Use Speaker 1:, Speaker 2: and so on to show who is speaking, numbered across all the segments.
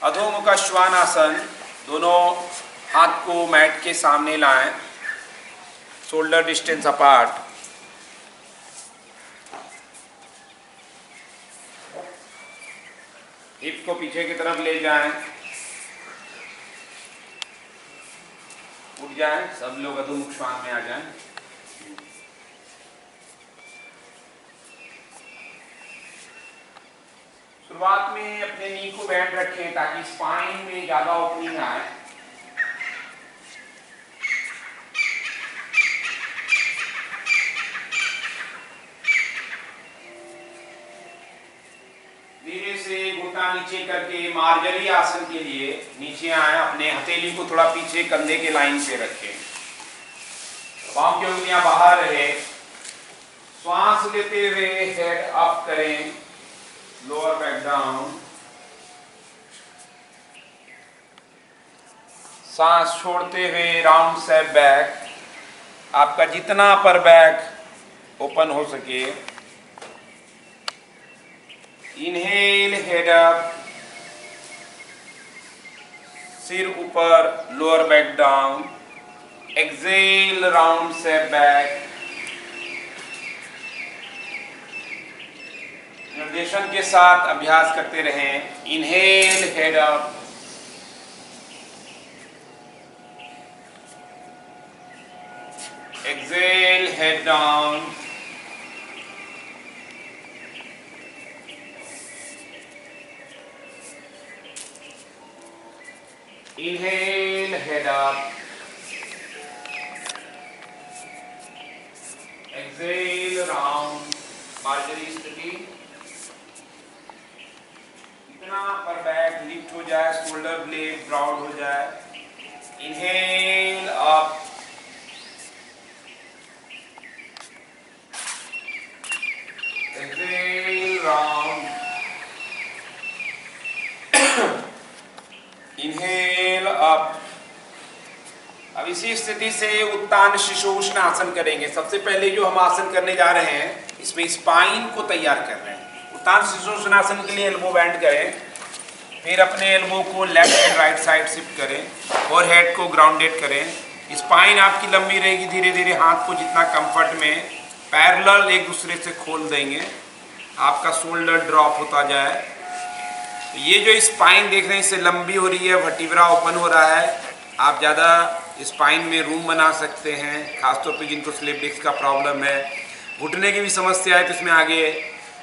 Speaker 1: अधोमुख श्वानासन। दोनों हाथ को मैट के सामने लाएं, शोल्डर डिस्टेंस अपार्ट। हिप को पीछे की तरफ ले जाएं, उठ जाएं, सब लोग अधोमुख श्वान में आ जाएं। शुरुआत में अपने नी को बैंड रखें ताकि स्पाइन में ज्यादा ओपनिंग आए। धीरे से घुटना नीचे करके मार्जरी आसन के लिए नीचे आए। अपने हथेली को थोड़ा पीछे कंधे के लाइन पे रखें, पांव की उंगलियां बाहर रहे। श्वास लेते हुए हेड अप करें, लोअर बैक डाउन। सांस छोड़ते हुए राउंड स्टेप बैक। आपका जितना अपर बैक ओपन हो सके। इनहेल, हेड अप, सिर ऊपर, lower back down. Exhale, round step back. निर्देशन के साथ अभ्यास करते रहें। Inhale, head up, exhale, head down. Inhale, head up, exhale, round मार्जरी स्थिति। इतना पर बैक लिफ्ट हो जाए, शोल्डर ब्लेड ब्राउड हो जाए। Inhale up, exhale, round. Inhale up. अब इसी स्थिति से उत्तान शिशोष्ण आसन करेंगे। सबसे पहले जो हम आसन करने जा रहे हैं, इसमें स्पाइन को तैयार कर रहे हैं। उत्तान शिशोष्ण आसन के लिए एल्बो बैंड करें, फिर अपने एल्बो को left and right side shift करें और हेड को ग्राउंडेड करें। स्पाइन आपकी लंबी रहेगी। धीरे धीरे हाथ को जितना कंफर्ट में पैरेलल एक दूसरे से खोल देंगे, आपका शोल्डर ड्रॉप होता जाए। ये जो स्पाइन देख रहे हैं, इससे लंबी हो रही है, वर्टिब्रा ओपन हो रहा है। आप ज़्यादा स्पाइन में रूम बना सकते हैं, खासतौर पे जिनको स्लिप डिस्क का प्रॉब्लम है, घुटने की भी समस्या है, तो इसमें आगे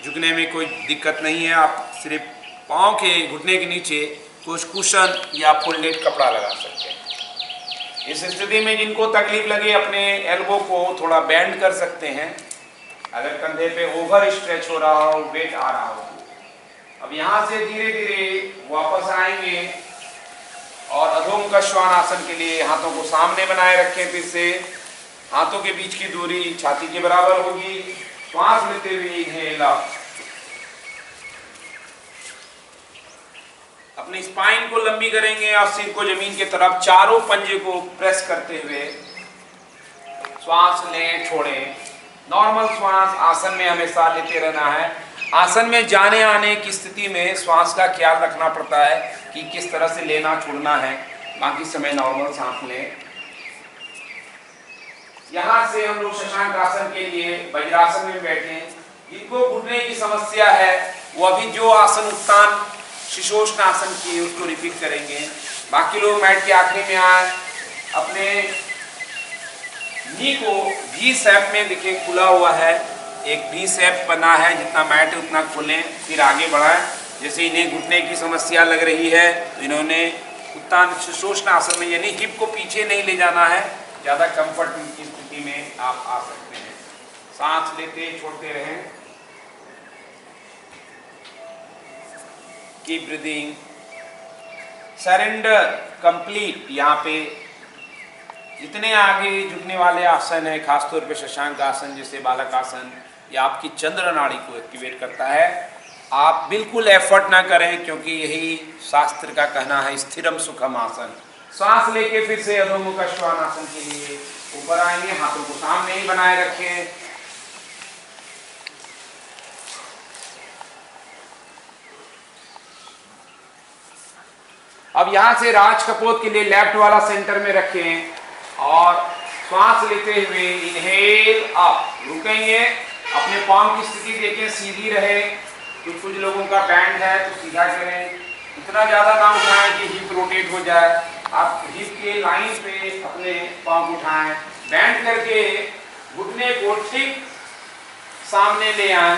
Speaker 1: झुकने में कोई दिक्कत नहीं है। आप सिर्फ पाँव के घुटने के नीचे कुछ कुशन या फोल्डेड कपड़ा लगा सकते हैं। इस स्थिति में जिनको तकलीफ लगे, अपने एल्बो को थोड़ा बेंड कर सकते हैं। अगर कंधे पे ओवर स्ट्रेच हो रहा हो, वेट आ रहा हो। अब यहाँ से धीरे धीरे वापस आएंगे और अधोमुख श्वान आसन के लिए हाथों को सामने बनाए रखें। फिर से हाथों के बीच की दूरी छाती के बराबर होगी। श्वास लेते हुए इनहेल अप। अपनी स्पाइन को लंबी करेंगे और सिर को जमीन की तरफ, चारों पंजे को प्रेस करते हुए श्वास लें, छोड़ें। नॉर्मल श्वास आसन में हमेशा लेते रहना है। आसन में जाने आने की स्थिति में श्वास का ख्याल रखना पड़ता है कि किस तरह से लेना छोड़ना है। बाकी समय नॉर्मल सांस लें। यहाँ से हम लोग शशांक आसन के लिए वज्रासन में बैठे। जिनको घुटने की समस्या है वो अभी जो आसन उत्तान शिशोष्ण आसन की उसको रिपीट करेंगे। बाकी लोग मैट के आखिरी में आए, अपने नी को वी शेप में देखिए खुला हुआ है, एक वी शेप बना है, जितना मैट है उतना खोलें, फिर आगे बढ़ाएं। जैसे इन्हें घुटने की समस्या लग रही है तो इन्होंने उत्तान शिशोष्ण आसन में, यानी हिप को पीछे नहीं ले जाना है, ज़्यादा कंफर्ट की स्थिति में आप आ सकते हैं। सांस लेते छोड़ते रहें। Keep breathing. Surrender complete. यहाँ पे जितने आगे झुकने वाले आसन है, खासतौर पे शशांक आसन जैसे बालक आसन, या आपकी चंद्र नाड़ी को एक्टिवेट करता है। आप बिल्कुल एफर्ट ना करें, क्योंकि यही शास्त्र का कहना है, स्थिरम सुखम आसन। सांस लेके फिर से अधोमुख श्वान आसन के लिए ऊपर आएंगे। हाथों को सामने ही बनाए रखें। अब यहां से राज कपोत के लिए लेफ्ट वाला सेंटर में रखें और श्वास लेते हुए इनहेल अप, रुकेंगे, अपने पाँव की स्थिति देखें, सीधी रहे। कुछ लोगों का बैंड है तो सीधा करें, इतना ज्यादा ना उठाएं कि हिप रोटेट हो जाए। आप हिप के लाइन पे अपने पाँव उठाएं, बैंड करके घुटने को ठीक सामने ले आए।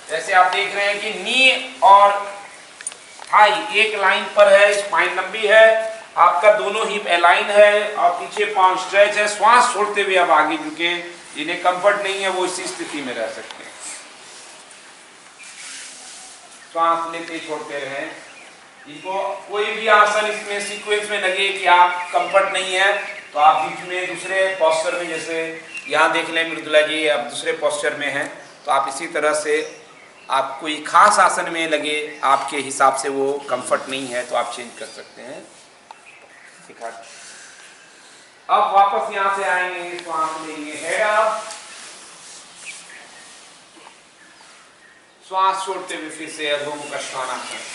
Speaker 1: जैसे आप देख रहे हैं कि नी और थाई एक लाइन पर है, स्पाइन लंबी है, आपका दोनों हिप अलाइन है और पीछे पांव स्ट्रेच है। श्वास छोड़ते हुए आप आगे झुके, जिन्हें कंफर्ट नहीं है वो इसी स्थिति में रह सकते हैं। श्वास लेते छोड़ते रहें। जिनको कोई भी आसन इसमें सीक्वेंस में लगे कि आप कंफर्ट नहीं है तो आप बीच में दूसरे पोस्चर में, जैसे यहाँ देख लें मृदुला जी अब दूसरे पोस्चर में हैं, तो आप इसी तरह से आप कोई खास आसन में लगे, आपके हिसाब से वो कंफर्ट नहीं है तो आप चेंज कर सकते हैं। अब वापस यहां से आएंगे, श्वास लेंगे, हेड अप, श्वास छोड़ते हुए फिर से अधोमुख श्वानासन।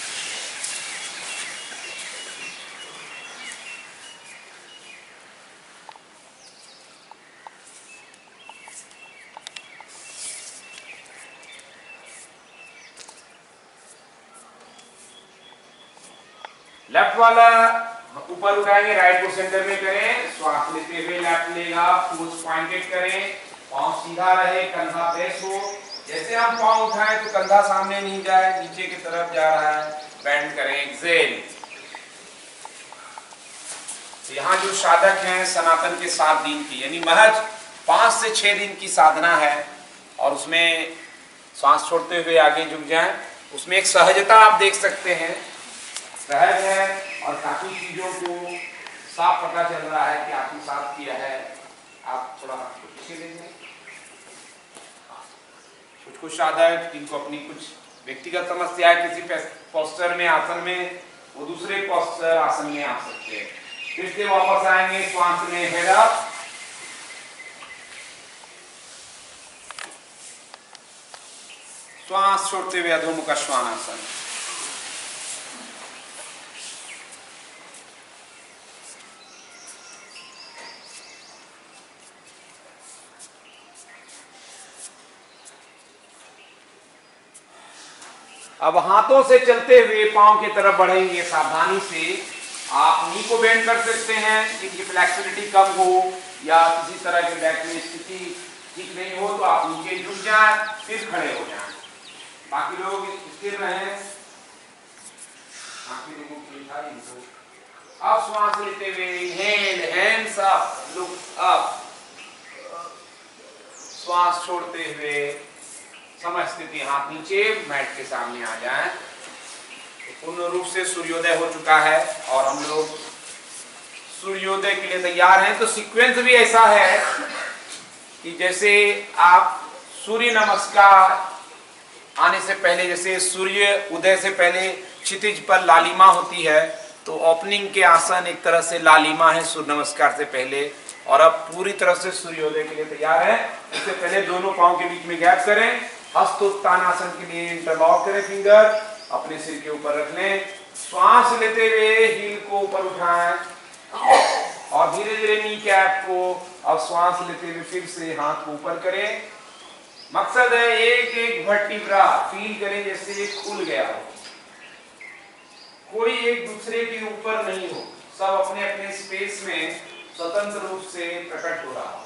Speaker 1: लेफ्ट वाला ऊपर उठाएंगे, राइट को सेंटर में करें, श्वास लेते हुए लेफ्ट लेगा, टोज पॉइंटेड करें, पांव सीधा रहे, कंधा प्रेस हो। जैसे हम पांव उठाएं तो कंधा सामने नहीं जाए, नीचे की तरफ जा रहा है, बेंड करें, एक्सेल। तो यहाँ जो साधक हैं सनातन के 7 दिन की, यानी महज 5 से 6 दिन की साधना है और उसमें श्वास छोड़ते हुए आगे झुक जाएं। उसमें एक सहजता आप देख सकते हैं, सहज है और काफी चीजों को साफ पता चल रहा है कि आपने साफ किया है। आप थोड़ा पीछे देंगे। कुछ साधक जिनको अपनी कुछ व्यक्तिगत समस्या है किसी पोस्चर में, आसन में, वो दूसरे पोस्चर आसन में आ सकते हैं। फिर से वापस आएंगे, श्वास में हेड अप, श्वास छोड़ते हुए अधोमुख श्वानासन। अब हाथों से चलते हुए पांव की तरफ बढ़ेंगे, सावधानी से। आप नी को बेंड कर सकते हैं, जिनकी फ्लेक्सिबिलिटी कम हो या किसी तरह के बैक में स्थिति ठीक नहीं हो तो आप नीचे झुक जाएं, फिर खड़े हो जाएं। बाकी लोग स्थिर रहें। बाकी लोगों की अब श्वास लेते हुए inhale, hands up, look up, श्वास छोड़ते हुए समझ स्थिति, हाथ नीचे, मैट के सामने आ जाएं। पूर्ण रूप से सूर्योदय हो चुका है और हम लोग सूर्योदय के लिए तैयार हैं। तो सीक्वेंस भी ऐसा है कि जैसे आप सूर्य नमस्कार आने से पहले, जैसे सूर्य उदय से पहले क्षितिज पर लालिमा होती है, तो ओपनिंग के आसन एक तरह से लालिमा है सूर्य नमस्कार से पहले, और अब पूरी तरह से सूर्योदय के लिए तैयार है। इससे पहले दोनों पांव के बीच में गैप करें, हस्तोत्थान आसन के लिए इंटरलॉक करें, फिंगर अपने सिर के ऊपर रख लें। श्वास लेते हुए हील को ऊपर उठाएं और धीरे धीरे नी कैप को, अब श्वास लेते हुए फिर से हाथ को ऊपर करें। मकसद है एक एक वर्टिब्रा फील करें जैसे खुल गया हो, कोई एक दूसरे के ऊपर नहीं हो, सब अपने अपने स्पेस में स्वतंत्र रूप से प्रकट हो रहा हो।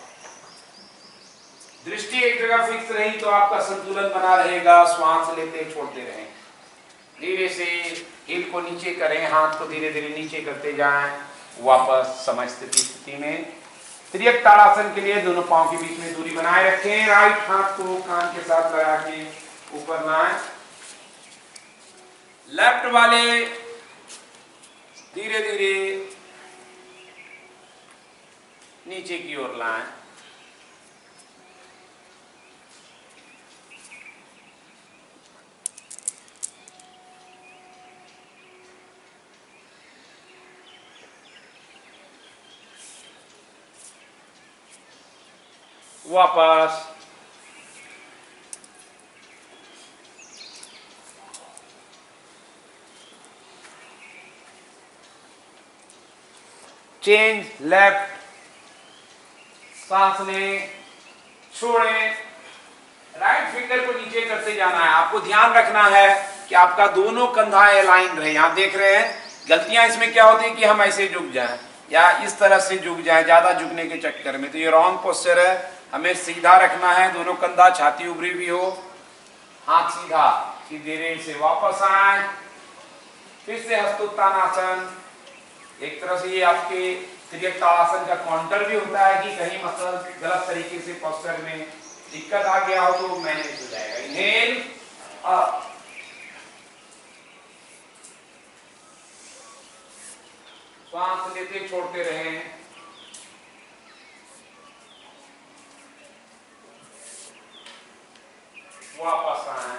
Speaker 1: दृष्टि एक जगह फिक्स रही तो आपका संतुलन बना रहेगा। श्वास लेते छोड़ते रहें, धीरे से हिल को नीचे करें, हाथ को धीरे धीरे नीचे करते जाएं, वापस समस्थिति स्थिति में। त्रियक ताड़ासन के लिए दोनों पांव के बीच में दूरी बनाए रखें, राइट हाथ को कान के साथ लगा के ऊपर लाएं। लेफ्ट वाले धीरे धीरे नीचे की ओर लाएं। वापस चेंज लेफ्ट, सांस लें, छोड़ें, राइट फिंगर को नीचे करते जाना है। आपको ध्यान रखना है कि आपका दोनों कंधा अलाइन रहे। यहां देख रहे हैं गलतियां इसमें क्या होती है कि हम ऐसे झुक जाएं या इस तरह से झुक जाएं ज्यादा झुकने के चक्कर में, तो ये रॉन्ग पोस्चर है। हमें सीधा रखना है, दोनों कंधा, छाती उभरी हुई हो, हाथ सीधा, सीधे रेल से वापस आए, फिर से हस्तोत्तानासन। एक तरह से ये आपके त्रियक ताड़ासन का काउंटर भी होता है कि कहीं मसल गलत तरीके से पोस्चर में दिक्कत आ गया हो तो मैनेज हो जाएगा। इनहेल अप, श्वास लेते छोड़ते रहें, वापस आए,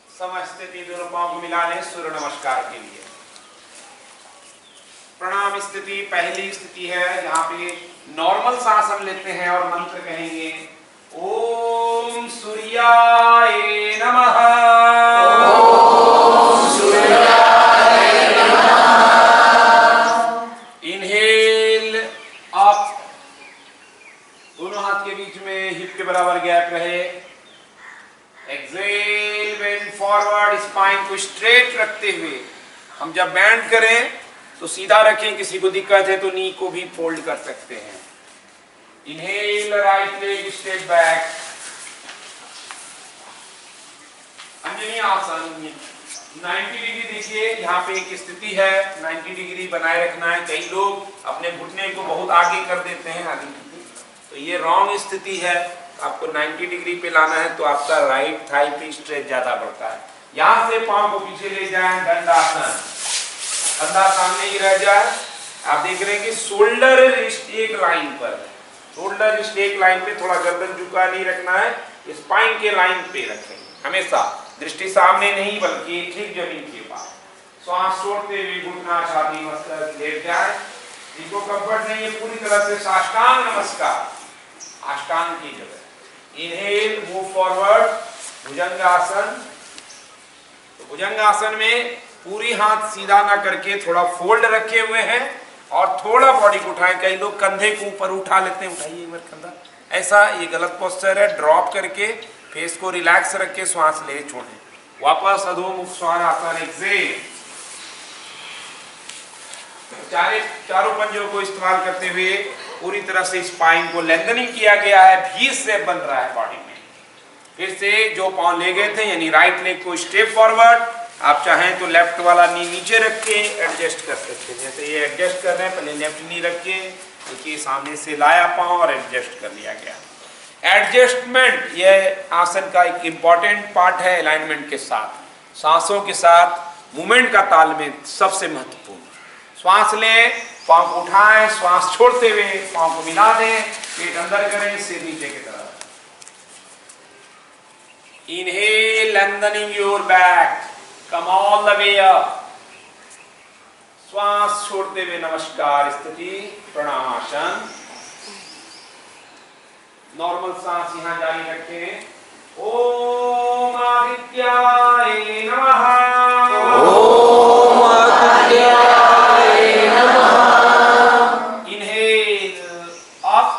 Speaker 1: समस्थिति, दोनों पांव को मिला लें सूर्य नमस्कार के लिए। प्रणाम स्थिति पहली स्थिति है, यहाँ पे नॉर्मल सांस हम लेते हैं और मंत्र कहेंगे ओम सूर्याय नमः, ओम सूर्याय नमः। इनहेल अप, दोनों हाथ के बीच में हिप के बराबर गैप रहे। एक्सहेल बेंड फॉरवर्ड, स्पाइन को स्ट्रेट रखते हुए। हम जब बैंड करें तो सीधा रखें, किसी को दिक्कत है तो नी को भी फोल्ड कर सकते हैं। Inhale right leg straight back, Anjani आसन 90 डिग्री। देखिए यहाँ पे एक स्थिति है 90 डिग्री बनाए रखना है। कई लोग अपने घुटने को बहुत आगे कर देते हैं आगे, तो ये रॉन्ग स्थिति है। आपको 90 डिग्री पे लाना है तो आपका राइट थाई पे स्ट्रेच ज्यादा बढ़ता है। यहां से पांव को पीछे ले जाएं, दंडासन, कंधा सामने ही रह जाए। आप देख रहे हैं कि शोल्डर रिस्ट एक लाइन पर, शोल्डर रिस्ट एक लाइन पे, थोड़ा गर्दन झुका नहीं रखना है, स्पाइन के लाइन पे रखें हमेशा, दृष्टि सामने नहीं बल्कि ठीक जमीन के पास। श्वास छोड़ते हुए घुटना, छाती, मस्तक लेट जाए। जिनको कंफर्ट नहीं है पूरी तरह से साष्टांग नमस्कार, अष्टांग की जगह। इनहेल मूव फॉरवर्ड, भुजंगासन। तो भुजंगासन में पूरी हाथ सीधा ना करके थोड़ा फोल्ड रखे हुए हैं और थोड़ा बॉडी को उठाएं। कई लोग कंधे को ऊपर उठा लेते हैं, उठाइए एक बार कंधा, ऐसा ये गलत पोस्चर है। ड्रॉप करके फेस को रिलैक्स रख के श्वास ले छोड़ें। वापस अधोमुख स्वानासन, एक्सहेल। चारों पंजों को इस्तेमाल करते हुए पूरी तरह से स्पाइन को लेंथनिंग किया गया है, वी शेप बन रहा है बॉडी में। फिर से जो पांव ले गए थे यानी राइट लेग को स्टेप फॉरवर्ड, आप चाहें तो लेफ्ट वाला नी नीचे रख के एडजस्ट कर सकते हैं। जैसे ये एडजस्ट कर रहे हैं, पहले लेफ्ट नी रख के देखिए सामने से लाया पांव और एडजस्ट कर लिया गया। एडजस्टमेंट ये आसन का एक इंपॉर्टेंट पार्ट है अलाइनमेंट के साथ, सांसों के साथ मूवमेंट का तालमेल सबसे महत्वपूर्ण। श्वास लें, पांव को उठाएं, श्वास छोड़ते हुए पांव को मिला दें, पेट अंदर करें, सिर नीचे की तरफ। Inhale, lengthening your back, come all the way up. श्वास छोड़ते हुए नमस्कार स्थिति, प्रणामासन। नॉर्मल सांस यहां जारी रखें। ओम आदित्याय नमः, ओम आदित्याय नमः। Inhale up,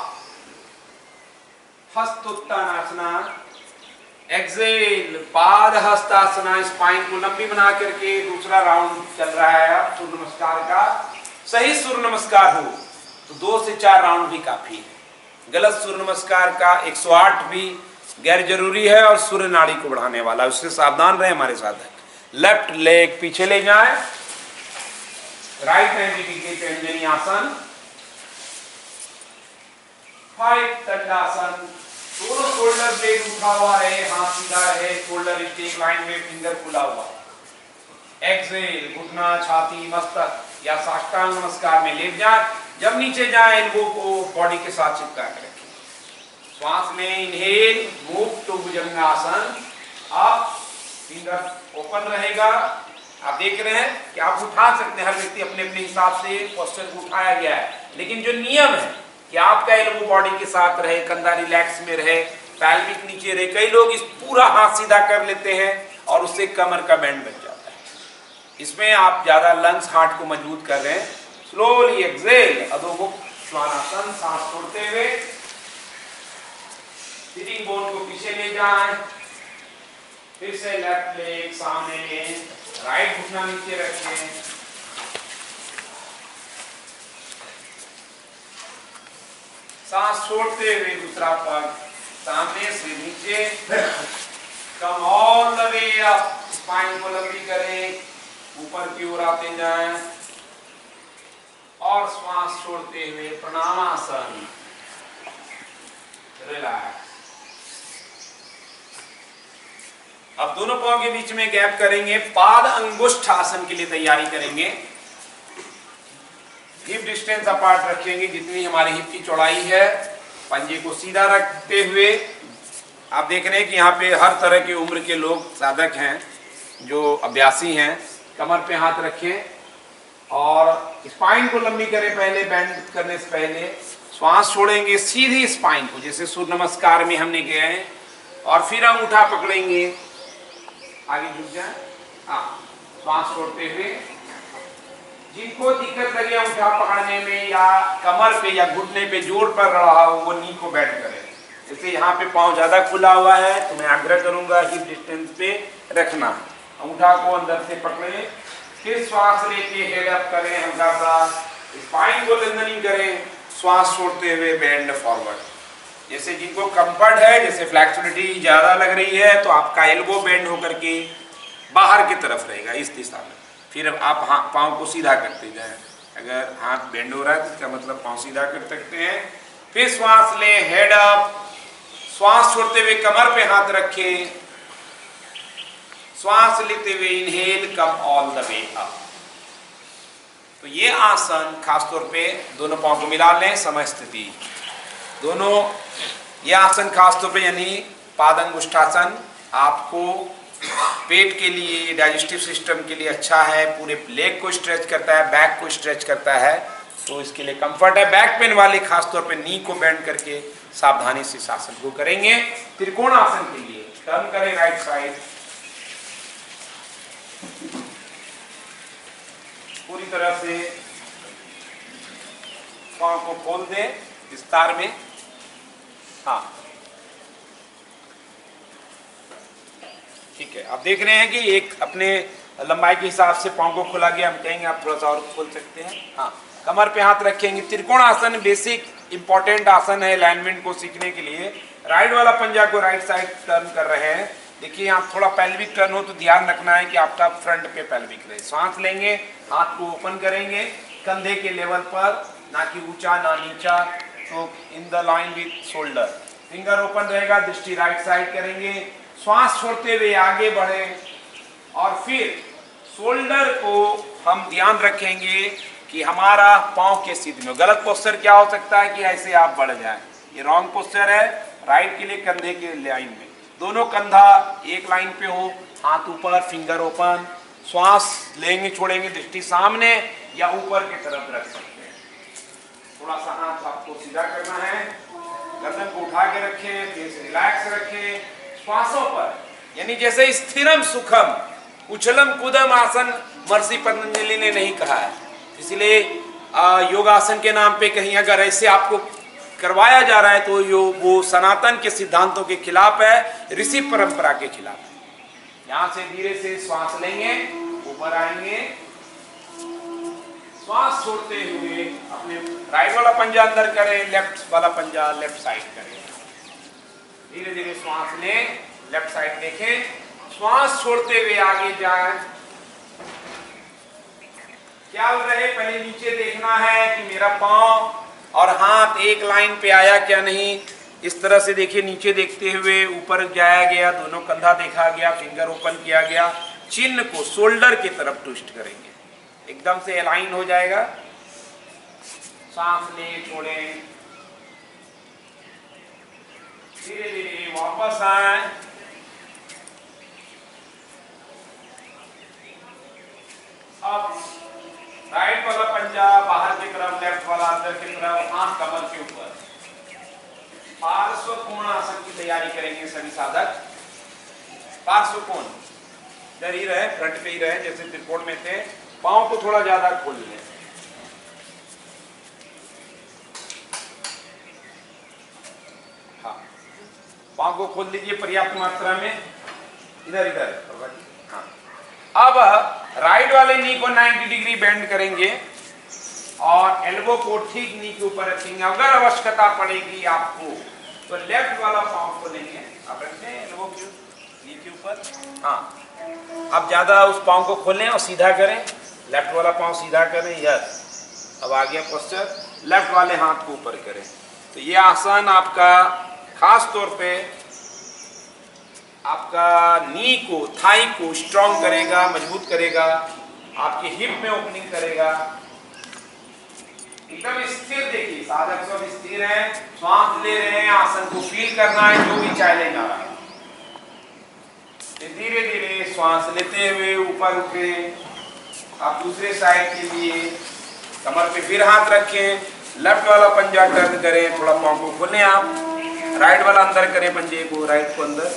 Speaker 1: हस्तोत्तानासना। एक्सहेल पाद हस्तासना, स्पाइन को लंबी बना करके दूसरा राउंड चल रहा है अब सूर्य नमस्कार का। सही सूर्य नमस्कार हो तो 2 से 4 राउंड भी काफी है। गलत सूर्य नमस्कार का 108 भी गैर जरूरी है और सूर्य नाड़ी को बढ़ाने वाला, उससे सावधान रहे हमारे साथ। लेफ्ट लेग पीछे ले जाएं, राइट हैंड के अंजनी आसन, 5 दंडासन। दोनों शोल्डर ब्लेड उठा हुआ रहे, हाथ सीधा रहे, शोल्डर स्ट्रेट लाइन में, फिंगर खुला हुआ। एक्सहेल, घुटना, छाती, मस्तक या साष्टांग नमस्कार में लेट जाए। जब नीचे जाए एल्बो को बॉडी के साथ चिपका के रखें। श्वास लें, inhale, move to Bhujangasana. Up, finger open रहेगा। आप देख रहे हैं कि आप उठा सकते हैं, हर व्यक्ति अपने अपने हिसाब से पोस्चर को उठाया गया है, लेकिन जो नियम है कि आपका एल्बो बॉडी के साथ रहे, कंधा रिलैक्स में रहे, पैल्विक नीचे रहे। कई लोग इस पूरा हाथ सीधा कर लेते हैं और उससे कमर का बैंड बन जाता है। इसमें आप ज्यादा लंग्स हार्ट को मजबूत कर रहे हैं। स्लोली एक्सेल, अधोमुख श्वानासन, सांस छोड़ते हुए सिटिंग बोन को पीछे ले जाएं। फिर से लेफ्ट लेग सामने लें, राइट घुटना नीचे रखें। सांस छोड़ते हुए दूसरा पग सामने से नीचे, come all the way up, spine को लंबी करें, ऊपर की ओर आते जाएं और श्वास छोड़ते हुए प्रणामासन, रिलैक्स। अब दोनों पांव के बीच में गैप करेंगे, पाद अंगुष्ठ आसन के लिए तैयारी करेंगे। हिप डिस्टेंस अपार्ट रखेंगे जितनी हमारी हिप की चौड़ाई है। पंजे को सीधा रखते हुए आप देख रहे हैं कि यहाँ पे हर तरह की उम्र के लोग साधक हैं जो अभ्यासी हैं। कमर पे हाथ रखें और स्पाइन को लंबी करें, पहले बेंड करने से पहले श्वास छोड़ेंगे सीधी स्पाइन को, जैसे सूर्य नमस्कार में हमने किया है, और फिर अंगूठा पकड़ेंगे, आगे झुक जाए। श्वास छोड़ते हुए जिनको दिक्कत लगे अंगूठा पकड़ने में या कमर पे या घुटने पे जोर पड़ रहा हो, वो नी को बेंड करें। जैसे यहाँ पे पाँव ज्यादा खुला हुआ है तो मैं आग्रह करूंगा हिप डिस्टेंस पे रखना। अंगूठा को अंदर से पकड़ें, फिर श्वास लेके हेड अप करें, हल्का सा स्पाइन को लेंथनिंग करें, श्वास छोड़ते हुए बेंड फॉरवर्ड। जैसे जिनको कंफर्ट है, जैसे फ्लेक्सिबिलिटी ज्यादा लग रही है तो आपका एल्बो बेंड होकर के बाहर की तरफ रहेगा इस दिशा में। फिर आप पाँव को सीधा करते जाएं। अगर हाथ बेंड हो रहा है तो इसका मतलब पाँव सीधा कर सकते हैं। फिर श्वास लें, हेड अप, श्वास छोड़ते हुए कमर पे हाथ रखें, श्वास लेते हुए inhale, come all the way up. तो ये आसन खासतौर पे दोनों पाँव को मिला लें, समस्थिति दोनों। ये आसन खासतौर पे यानी पादंगुष्ठासन आपको पेट के लिए, डाइजेस्टिव सिस्टम के लिए अच्छा है, पूरे लेग को स्ट्रेच करता है, बैक को स्ट्रेच करता है, तो इसके लिए कंफर्ट है। बैक पेन वाले खासतौर पे नी को बेंड करके सावधानी से इस आसन को करेंगे। त्रिकोण आसन के लिए टर्न करें राइट साइड, पूरी तरह से पांव को खोल दें विस्तार में। हाँ ठीक है, आप देख रहे हैं कि एक अपने लंबाई के हिसाब से पांव को खोला गया। हम कहेंगे आप थोड़ा सा और खोल सकते हैं। हाँ, कमर पे हाथ रखेंगे। त्रिकोण आसन बेसिक इंपॉर्टेंट आसन है अलाइनमेंट को सीखने के लिए। राइट वाला पंजा को राइट साइड टर्न कर रहे हैं। देखिए आप थोड़ा पेल्विक टर्न हो तो ध्यान रखना है कि आपका फ्रंट पे पेल्विक रहे। सांस लेंगे, हाथ को ओपन करेंगे कंधे के लेवल पर, ना कि ऊंचा ना नीचा, तो in the line with shoulder. Finger open रहेगा, दृष्टि राइट साइड करेंगे। श्वास छोड़ते हुए आगे बढ़े और फिर शोल्डर को हम ध्यान रखेंगे कि हमारा पांव के सीध में। गलत पोस्चर क्या हो सकता है कि ऐसे आप बढ़ जाए, ये रॉन्ग पोस्चर है। राइट के लिए कंधे के लाइन में, दोनों कंधा एक लाइन पे हो, हाथ ऊपर, फिंगर ओपन। श्वास लेंगे छोड़ेंगे, दृष्टि सामने या ऊपर की तरफ रख सकते हैं। थोड़ा सा हाथ आपको सीधा करना है, गर्दन को उठा के रखें, फेस रिलैक्स रखें। श्वासों पर यानी जैसे स्थिरम सुखम उछलम कूदम आसन महर्षि पतंजलि ने नहीं कहा है, इसलिए योगासन के नाम पे कहीं अगर ऐसे आपको करवाया जा रहा है तो वो सनातन के सिद्धांतों के खिलाफ है, ऋषि परंपरा के खिलाफ है। यहां से धीरे से श्वास लेंगे, ऊपर आएंगे, श्वास छोड़ते हुए अपने राइट वाला पंजा अंदर करें, लेफ्ट वाला पंजा लेफ्ट साइड करें। धीरे धीरे श्वास लें, लेफ्ट साइड देखें, श्वास छोड़ते हुए आगे जाएं। ख्याल रहे पहले नीचे देखना है कि मेरा पांव और हाथ एक लाइन पे आया क्या नहीं। इस तरह से देखिए, नीचे देखते हुए ऊपर जाया गया, दोनों कंधा देखा गया, फिंगर ओपन किया गया। चिन्ह को शोल्डर की तरफ ट्विस्ट करेंगे, एकदम से अलाइन हो जाएगा। सांस ले, छोड़ें, धीरे धीरे वापस आए। अब राइट वाला पंजा बाहर की तरफ, लेफ्ट वाला अंदर की तरफ, हाथ कमर के ऊपर। पार्श्व कोण आसन की तैयारी करेंगे सभी साधक। पार्श्व कोण इधर ही रहे, फ्रंट पे ही रहे जैसे त्रिकोण में थे। पाँव को थोड़ा ज्यादा खोल लें। हाँ, पाँव को खोल लीजिए पर्याप्त मात्रा में। इधर इधर। हाँ, अब राइट वाले नी को 90 डिग्री बेंड करेंगे और एल्बो को ठीक नी के ऊपर रखेंगे। अगर आवश्यकता पड़ेगी आपको तो लेफ्ट वाला पाँव को लेंगे, आप रखते हैं एल्बो के नी के ऊपर। हाँ, आप ज्यादा उस पाँव को खोलें और सीधा करें, लेफ्ट वाला पाँव सीधा करें। यस, अब आ गया पोस्चर। लेफ्ट वाले हाथ को ऊपर करें। तो ये आसन आपका खास तौर पे आपका नी को, थाई को स्ट्रॉन्ग करेगा, मजबूत करेगा, आपके हिप में ओपनिंग करेगा। एकदम स्थिर देखिए, साधक सब स्थिर है, श्वास ले रहे हैं, आसन को फील करना है, जो भी चाहे लेना है। धीरे धीरे श्वास लेते हुए ऊपर उठे। आप दूसरे साइड के लिए कमर पे फिर हाथ रखें, लेफ्ट वाला पंजा टर्न करें, थोड़ा पाँव को खोलें आप, राइट वाला अंदर करें पंजे को, राइट को अंदर,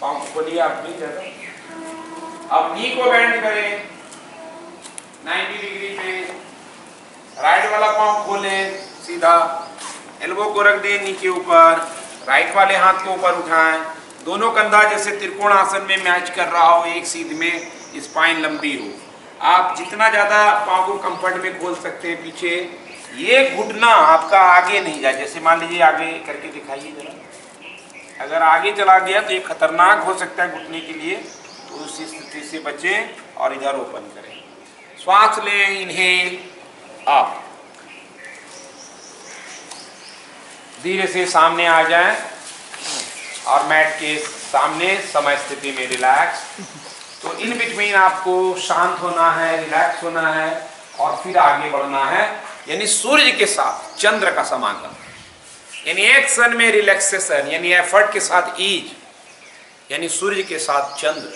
Speaker 1: पाँव को खोलिए आप भी ज्यादा। अब नी को बेंड करें 90 डिग्री पे, राइट वाला पाँव खोलें सीधा, एल्बो को रख दें नी के ऊपर, राइट वाले हाथ को ऊपर उठाएं, दोनों कंधा जैसे त्रिकोण आसन में मैच कर रहा हो, एक सीध में स्पाइन लंबी हो। आप जितना ज्यादा पाँव को कंफर्ट में खोल सकते हैं पीछे। ये घुटना आपका आगे नहीं जाए, जैसे मान लीजिए आगे करके दिखाइए जरा, अगर आगे चला गया तो ये खतरनाक हो सकता है घुटने के लिए, तो उस स्थिति से बचें और इधर ओपन करें। श्वास लें, इनहेल अप, धीरे से सामने आ जाएं और मैट के सामने समय स्थिति में रिलैक्स। तो इन बिटवीन आपको शांत होना है, रिलैक्स होना है और फिर आगे बढ़ना है, यानी सूर्य के साथ चंद्र का समागम, यानी एक्शन में रिलैक्सेशन, यानी एफर्ट के साथ ईज, यानी सूर्य के साथ चंद्र।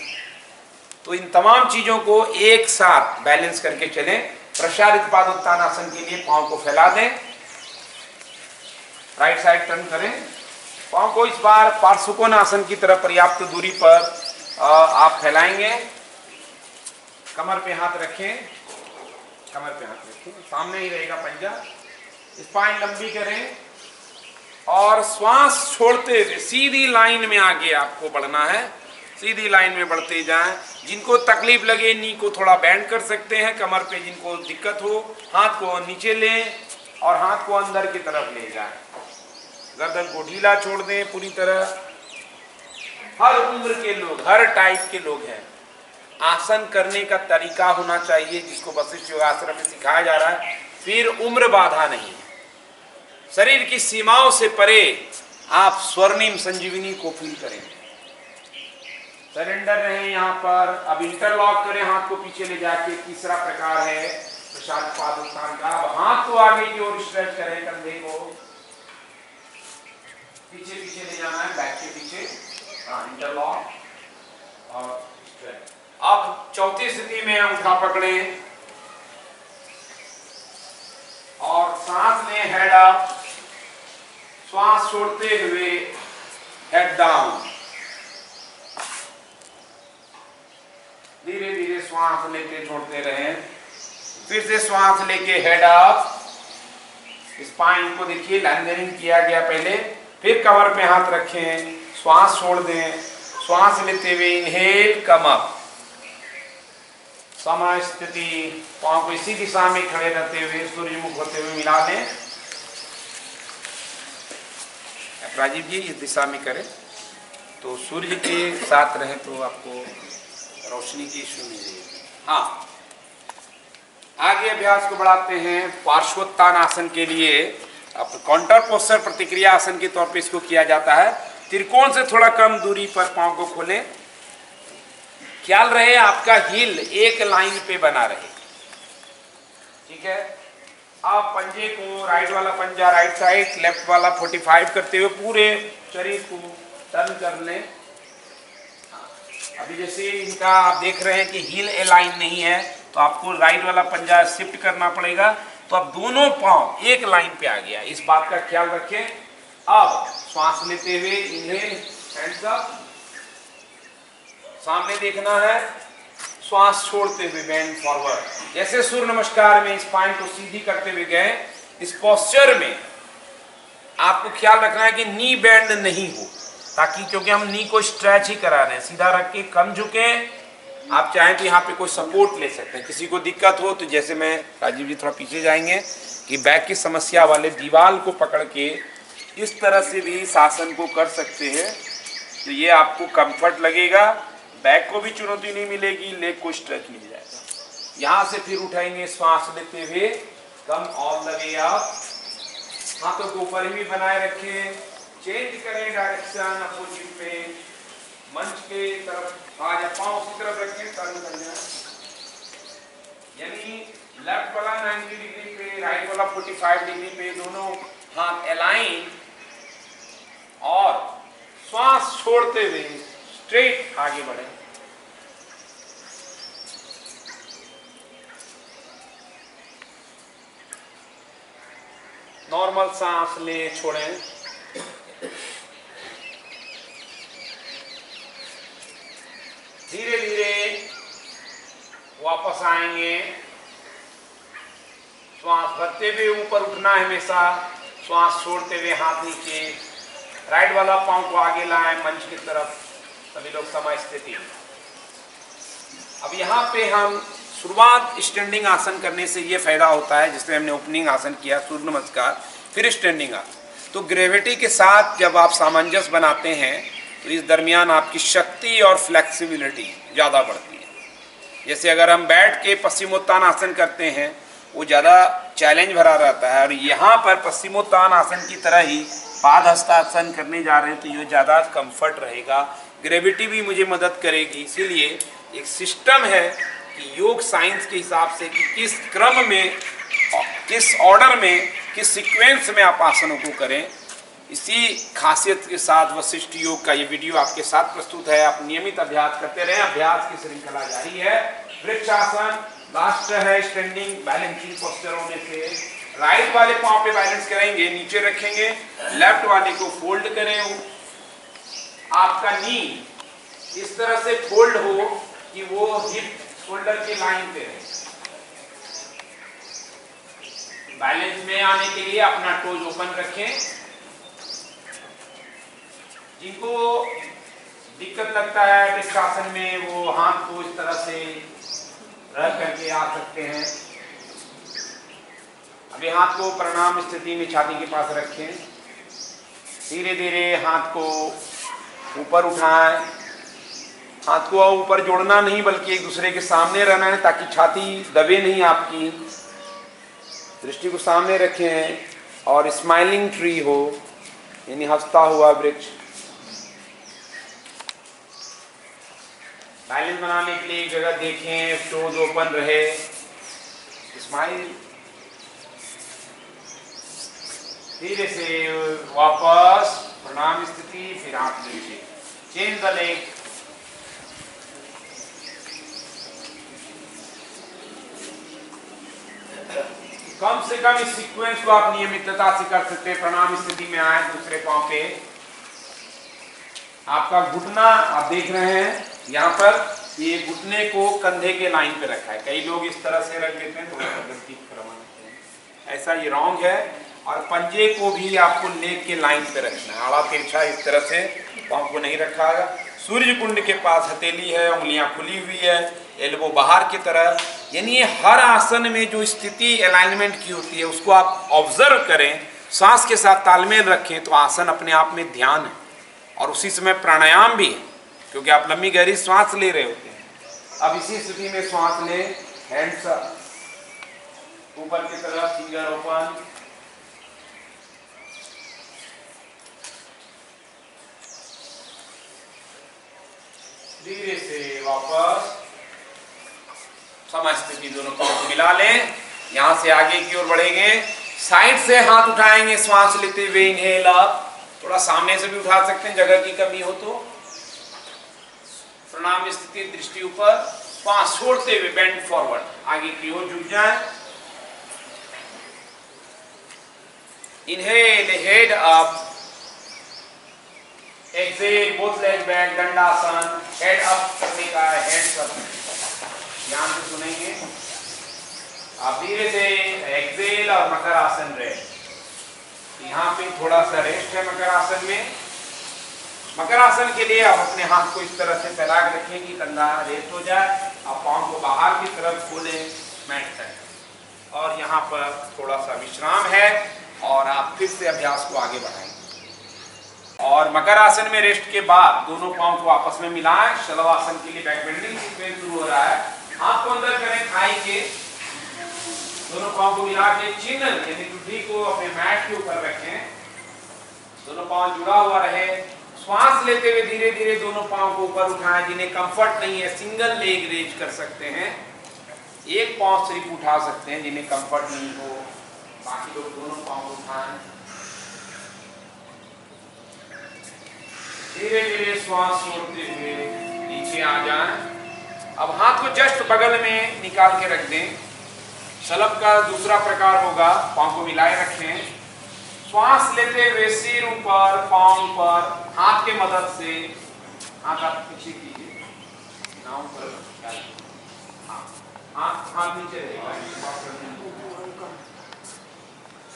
Speaker 1: तो इन तमाम चीजों को एक साथ बैलेंस करके चलें। प्रसारित पादोत्तान आसन के लिए पांव को फैला दें, राइट साइड टर्न करें, पांव को इस बार पार्श्वकोण आसन की तरफ पर्याप्त दूरी पर आप फैलाएंगे। कमर पे हाथ रखें, कमर पे हाथ रखें, सामने ही रहेगा पंजा। स्पाइन लंबी करें और श्वास छोड़ते हुए सीधी लाइन में आगे आपको बढ़ना है, सीधी लाइन में बढ़ते जाएं। जिनको तकलीफ लगे नी को थोड़ा बेंड कर सकते हैं, कमर पे जिनको दिक्कत हो हाथ को नीचे लें और हाथ को अंदर की तरफ ले जाएं, गर्दन को ढीला छोड़ दें पूरी तरह। हर उम्र के लोग, हर टाइप के लोग हैं, आसन करने का तरीका होना चाहिए जिसको वशिष्ठ योगाश्रम में सिखाया जा रहा है। फिर उम्र बाधा नहीं, शरीर की सीमाओं से परे आप स्वर्णिम संजीवनी को फील करेंगे। सरेंडर रहें यहाँ पर। अब इंटरलॉक करें हाथ को पीछे ले जाके, तीसरा प्रकार है प्रसारित पादोत्तान का। अब हाथ को आगे की ओर स्ट्रेच करें, कंधे को पीछे पीछे ले जाना है, बैक के पीछे, इंटरलॉक और स्ट्रेच। अब चौथी स्थिति में अंगूठा पकड़ें और सांस लें, हेड अप, श्वास छोड़ते हुए हेड डाउन। धीरे धीरे श्वास लेते छोड़ते रहें। फिर से श्वास लेके हेड अप, स्पाइन को देखिए लैंडरिंग किया गया पहले, फिर कमर पे हाथ रखें, श्वास छोड़ दें, श्वास लेते हुए इनहेल, कम अप, समय स्थिति, पांव को इसी दिशा में खड़े रहते हुए सूर्यमुख होते हुए मिला दें। राजीव जी इस दिशा में करें तो सूर्य के साथ रहे तो आपको रोशनी की इश्यू नहीं रहेगी। हाँ, आगे अभ्यास को बढ़ाते हैं। पार्श्वोत्तान आसन के लिए अब काउंटर पोस्चर प्रतिक्रिया आसन के तौर पे इसको किया जाता है। त्रिकोण से थोड़ा कम दूरी पर पांव को खोलें, ख्याल रहे आपका हील एक लाइन पे बना रहे, ठीक है। आप पंजे को, राइट वाला पंजा राइट साइड, लेफ्ट वाला 45 करते हुए पूरे शरीर को टर्न कर लें। अभी जैसे इनका आप देख रहे हैं कि हील ए लाइन नहीं है, तो आपको राइट वाला पंजा शिफ्ट करना पड़ेगा। तो अब दोनों पांव एक लाइन पे आ गया, इस बात का ख्याल रखें। अब श्वास लेते हुए इनहेल, हैंड्स अप, सामने देखना है, श्वास छोड़ते हुए बेंड फॉरवर्ड। जैसे सूर्य नमस्कार में स्पाइन को सीधी करते हुए गए, इस पोस्चर में आपको ख्याल रखना है कि नी बेंड नहीं हो, ताकि क्योंकि हम नी को स्ट्रेच ही करा रहे हैं। सीधा रख के कम झुके। आप चाहें तो यहाँ पे कोई सपोर्ट ले सकते हैं। किसी को दिक्कत हो तो जैसे मैं, राजीव जी थोड़ा पीछे जाएंगे, कि बैक की समस्या वाले दीवार को पकड़ के इस तरह से भी इस आसन को कर सकते हैं। तो ये आपको कंफर्ट लगेगा, बैक को भी चुनौती नहीं मिलेगी, लेग को स्ट्रेच मिल जाएगा। यहाँ से फिर उठाएंगे श्वास लेते हुए, come all the way up. हाथों को ऊपर ही बनाए रखें, चेंज करें डायरेक्शन अपोजिट में, मंच के तरफ आ जाए, पांव उसी तरफ रखें, टर्न करना, यानी लेफ्ट वाला 90 डिग्री पे, राइट वाला 45 डिग्री पे, दोनों हाथ अलाइन, और श्वास छोड़ते हुए स्ट्रेट आगे बढ़े। नॉर्मल सांस ले, छोड़ें। धीरे धीरे वापस आएंगे। श्वास भरते हुए ऊपर उठना है हमेशा, श्वास छोड़ते हुए हाथ नीचे, राइट वाला पांव को आगे लाएं मंच की तरफ। सभी लोग समय स्थिति। अब यहाँ पे हम शुरुआत स्टैंडिंग आसन करने से ये फायदा होता है, जिसमें हमने ओपनिंग आसन किया सूर्य नमस्कार, फिर स्टैंडिंग आसन। तो ग्रेविटी के साथ जब आप सामंजस्य बनाते हैं तो इस दरमियान आपकी शक्ति और फ्लेक्सिबिलिटी ज़्यादा बढ़ती है। जैसे अगर हम बैठ के पश्चिमोत्तान आसन करते हैं, वो ज़्यादा चैलेंज भरा रहता है, और यहाँ पर पश्चिमोत्तान आसन की तरह ही पाद हस्तासन करने जा रहे हैं, तो ये ज़्यादा कंफर्ट रहेगा। ग्रेविटी भी मुझे मदद करेगी। इसीलिए एक सिस्टम है कि योग साइंस के हिसाब से कि किस क्रम में, किस ऑर्डर में, किस सीक्वेंस में आप आसनों को करें। इसी खासियत के साथ वशिष्ठ योग का ये वीडियो आपके साथ प्रस्तुत है। आप नियमित अभ्यास करते रहें। अभ्यास की श्रृंखला जारी है। वृक्षासन लास्ट है, स्टैंडिंग बैलेंसिंग पोस्चर होने से राइट वाले पांव पे बैलेंस करेंगे, नीचे रखेंगे, लेफ्ट वाले को फोल्ड करें। आपका नी इस तरह से फोल्ड हो कि वो हिप शोल्डर की लाइन पे रहे। बैलेंस में आने के लिए अपना टोज ओपन रखें। जिनको दिक्कत लगता है वृक्षासन में, वो हाथ को इस तरह से रख करके आ सकते हैं। अभी हाथ को प्रणाम स्थिति में छाती के पास रखें। धीरे धीरे हाथ को ऊपर उठाएं। हाथ को ऊपर जोड़ना नहीं, बल्कि एक दूसरे के सामने रहना है, ताकि छाती दबे नहीं आपकी। दृष्टि को सामने रखें और स्माइलिंग ट्री हो, यानी हंसता हुआ वृक्ष। बैलेंस बनाने के लिए एक जगह देखें, टोज ओपन रहे, स्माइल। धीरे से वापस प्रणाम स्थिति, फिर हाथ नीचे, चेंज द लेग। कम से कम इस सीक्वेंस को आप नियमितता से कर सकते हैं। प्रणाम स्थिति में आए, दूसरे पांव पे आपका घुटना आप देख रहे हैं, यहाँ पर ये घुटने को कंधे के लाइन पे रखा है। कई लोग इस तरह से रख देते हैं, थोड़ा गलती करवाते हैं, ऐसा ये रॉन्ग है। और पंजे को भी आपको लेग के लाइन पे रखना है, आड़ा तिरछा इस तरह से पांव को नहीं रखा है। सूर्य कुंड के पास हथेली है, उंगलियां खुली हुई है, एल्बो बाहर की तरह। यानी ये हर आसन में जो स्थिति अलाइनमेंट की होती है उसको आप ऑब्जर्व करें, सांस के साथ तालमेल रखें, तो आसन अपने आप में ध्यान है। और उसी समय प्राणायाम भी है, क्योंकि आप लंबी गहरी सांस ले रहे होते हैं। अब इसी स्थिति में सांस लें, हैंड्स ऊपर की तरफ, फिंगर ओपन। धीरे से वापस समस्थिति, दोनों पांव को मिला लें। यहां से आगे की ओर बढ़ेंगे, साइड से हाथ उठाएंगे श्वास लेते हुए, इनहेल अप। थोड़ा सामने से भी उठा सकते हैं, जगह की कमी हो तो। प्रणाम स्थिति, दृष्टि ऊपर, श्वास छोड़ते हुए बेंड फॉरवर्ड, आगे की ओर झुक जाए। Inhale, head up, exhale, both leg back, dandasana, head up करने का है, हेड अप। ध्यान से सुनेंगे आप। धीरे से एक्सेल और मकर आसन रेस्ट। यहाँ पे थोड़ा सा रेस्ट है मकर आसन में। मकर आसन के लिए आप अपने हाथ को इस तरह से फैला के रखें कि कंधा रेस्ट हो जाए। आप पाँव को बाहर की तरफ खोलें मैट तक, और यहाँ पर थोड़ा सा विश्राम है और आप फिर से अभ्यास को आगे बढ़ाएंगे। और मकर आसन में रेस्ट के बाद दोनों पाँव को आपस में मिलाएं। शलवासन के लिए बैक बेंडिंग सीक्वेंस शुरू हो रहा है। हाथ को अंदर करें खाई के, दोनों पाँव को मिला के चिन्ह यानी टुटी को अपने मैट के ऊपर रखें। दोनों पाँव जुड़ा हुआ रहे। श्वास लेते हुए धीरे धीरे दोनों पाँव को ऊपर उठाएं। जिन्हें कंफर्ट नहीं है सिंगल लेग रेज कर सकते हैं, एक पाँव सिर्फ उठा सकते हैं। जिन्हें कंफर्ट नहीं हो बाकी लोग दोनों पाँव उठाएं। धीरे धीरे श्वास छोड़ते हुए नीचे आ जाएं। अब हाथ को जस्ट बगल में निकाल के रख दें। शलभ का दूसरा प्रकार होगा, पाँव को मिलाए रखें। श्वास लेते हुए सिर ऊपर, पाँव ऊपर, हाथ के मदद से हाथ आप पीछे कीजिए, नाव पर हाथ नीचे रहेगा।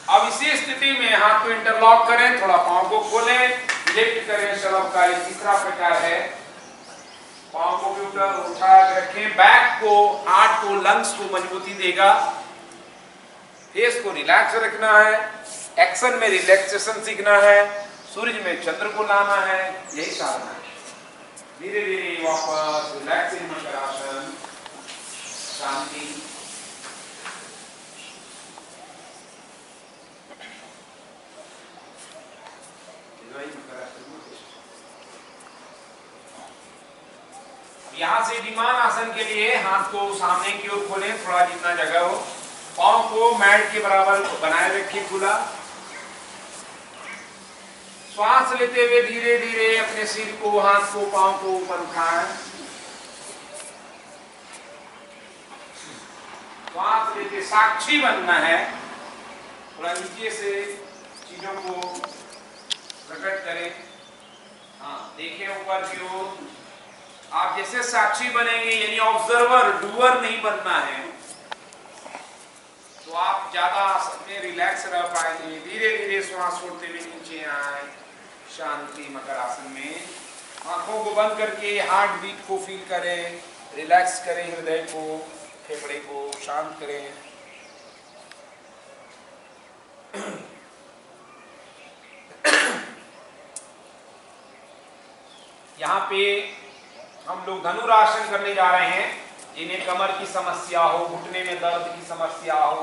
Speaker 1: अब इसी स्थिति में हाथ को इंटरलॉक करें, थोड़ा पाँव को खोलें, लिफ्ट करें। शलभ का तीसरा प्रकार है। पाँव को भी उठा के रखें। बैक को, हार्ट को, लंग्स को मजबूती देगा। फेस को रिलैक्स रखना है। एक्शन में रिलैक्सेशन सीखना है। सूर्य में चंद्र को लाना है, यही साधना है। धीरे धीरे वापस रिलैक्सिंग मकर आसन, शांति। यहाँ से विमान आसन के लिए हाथ को सामने की ओर खोलें, थोड़ा जितना जगह हो। पाँव को मैट के बराबर बनाए रखिए खुला। श्वास लेते हुए धीरे धीरे अपने सिर को, हाथ को, पाँव को ऊपर उठाएं। श्वास लेते साक्षी बनना है। थोड़ा नीचे से चीजों को प्रकट करें। हाँ, देखें ऊपर की ओर। आप जैसे साक्षी बनेंगे यानी ऑब्जर्वर, डूअर नहीं बनना है, तो आप ज्यादा में रिलैक्स रह पाएंगे। धीरे धीरे श्वास छोड़ते हुए नीचे आए, शांति मकर आसन में। आंखों को बंद करके हार्ट बीट को फील करें, रिलैक्स करें, हृदय को, फेफड़े को शांत करें। यहाँ पे हम लोग धनुरासन करने जा रहे हैं। जिन्हें कमर की समस्या हो, घुटने में दर्द की समस्या हो,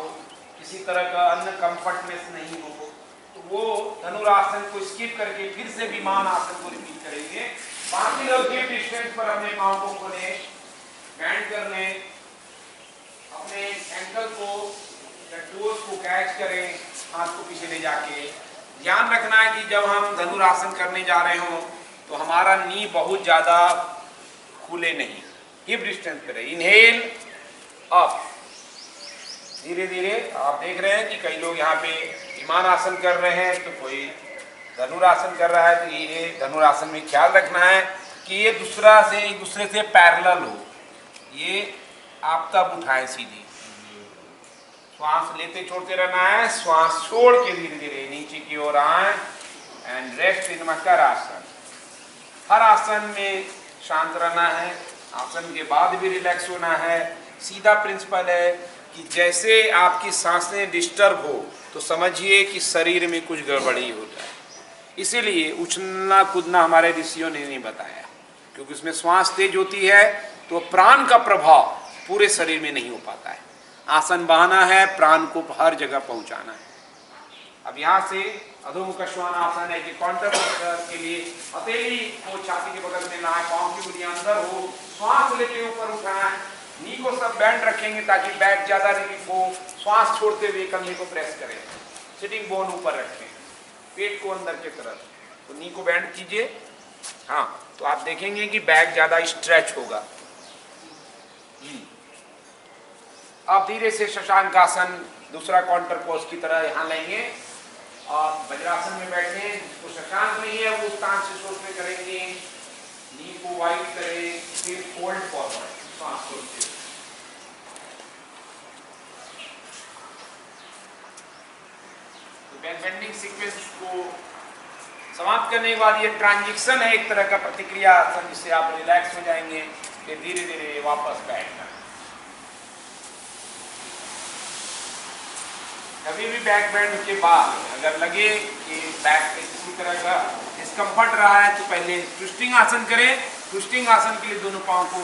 Speaker 1: किसी तरह का अन्य कंफर्टनेस नहीं हो, तो वो धनुरासन को स्किप करके फिर से विमान आसन को रिपीट करेंगे। बाकी लोग हिप डिस्टेंस पर अपने पाँव को खोलें, बैंड कर लें, अपने एंकल को या टोस को कैच करें, हाथ को पीछे ले जाके। ध्यान रखना है कि जब हम धनुरासन करने जा रहे हो तो हमारा नी बहुत ज्यादा खुले नहीं, हिप डिस्टेंस पे रहे। इनहेल अप, धीरे धीरे। आप देख रहे हैं कि कई लोग यहाँ पे विमान आसन कर रहे हैं, तो कोई धनुरासन कर रहा है। तो ये धनुरासन में ख्याल रखना है कि ये एक दूसरे से पैरेलल हो। ये आप तब उठाएं सीधी। श्वास लेते छोड़ते रहना है। श्वास छोड़ के धीरे धीरे नीचे की ओर आए एंड रेस्ट इन मकर आसन। हर आसन में शांत रहना है, आसन के बाद भी रिलैक्स होना है। सीधा प्रिंसिपल है कि जैसे आपकी सांसें डिस्टर्ब हो तो समझिए कि शरीर में कुछ गड़बड़ी हो जाए। इसीलिए उछलना कूदना हमारे ऋषियों ने नहीं बताया, क्योंकि उसमें श्वास तेज होती है तो प्राण का प्रभाव पूरे शरीर में नहीं हो पाता है। आसन बहाना है, प्राण को हर जगह पहुंचाना है। अब यहाँ से अधोमुख श्वानासन है कि काउंटर के लिए हथेली को छाती के बगल में लाएं, पाँव की उंगलियां अंदर हो, श्वास लेके ऊपर उठाएं, नी को सब बैंड रखेंगे ताकि बैक ज्यादा रिलीफ हो। श्वास छोड़ते हुए कंधे को प्रेस करें, सिटिंग बोन ऊपर रखें, पेट को अंदर की तरफ, तो नी को बैंड कीजिए। हाँ, तो आप देखेंगे कि बैक ज्यादा स्ट्रेच होगा। आप धीरे से शशांक आसन दूसरा काउंटर पोज की तरह यहाँ लेंगे आप वज्रासन में बैठे, जिसको शशांक नहीं है वो उत्तान शिशोष में करेंगे, नी को वाइड करें, फिर फोल्ड फॉरवर्ड, सांस छोड़ते। तो बैक बेंडिंग सीक्वेंस को समाप्त करने के बाद ये ट्रांजिशन है, एक तरह का प्रतिक्रिया आसन, जिससे आप रिलैक्स हो जाएंगे, फिर धीरे धीरे वापस बैठना। कभी भी बैक बेंड के बाद अगर लगे कि बैक पे किसी तरह का डिस्कम्फर्ट रहा है तो पहले ट्विस्टिंग आसन करें। ट्विस्टिंग आसन के लिए दोनों पांव को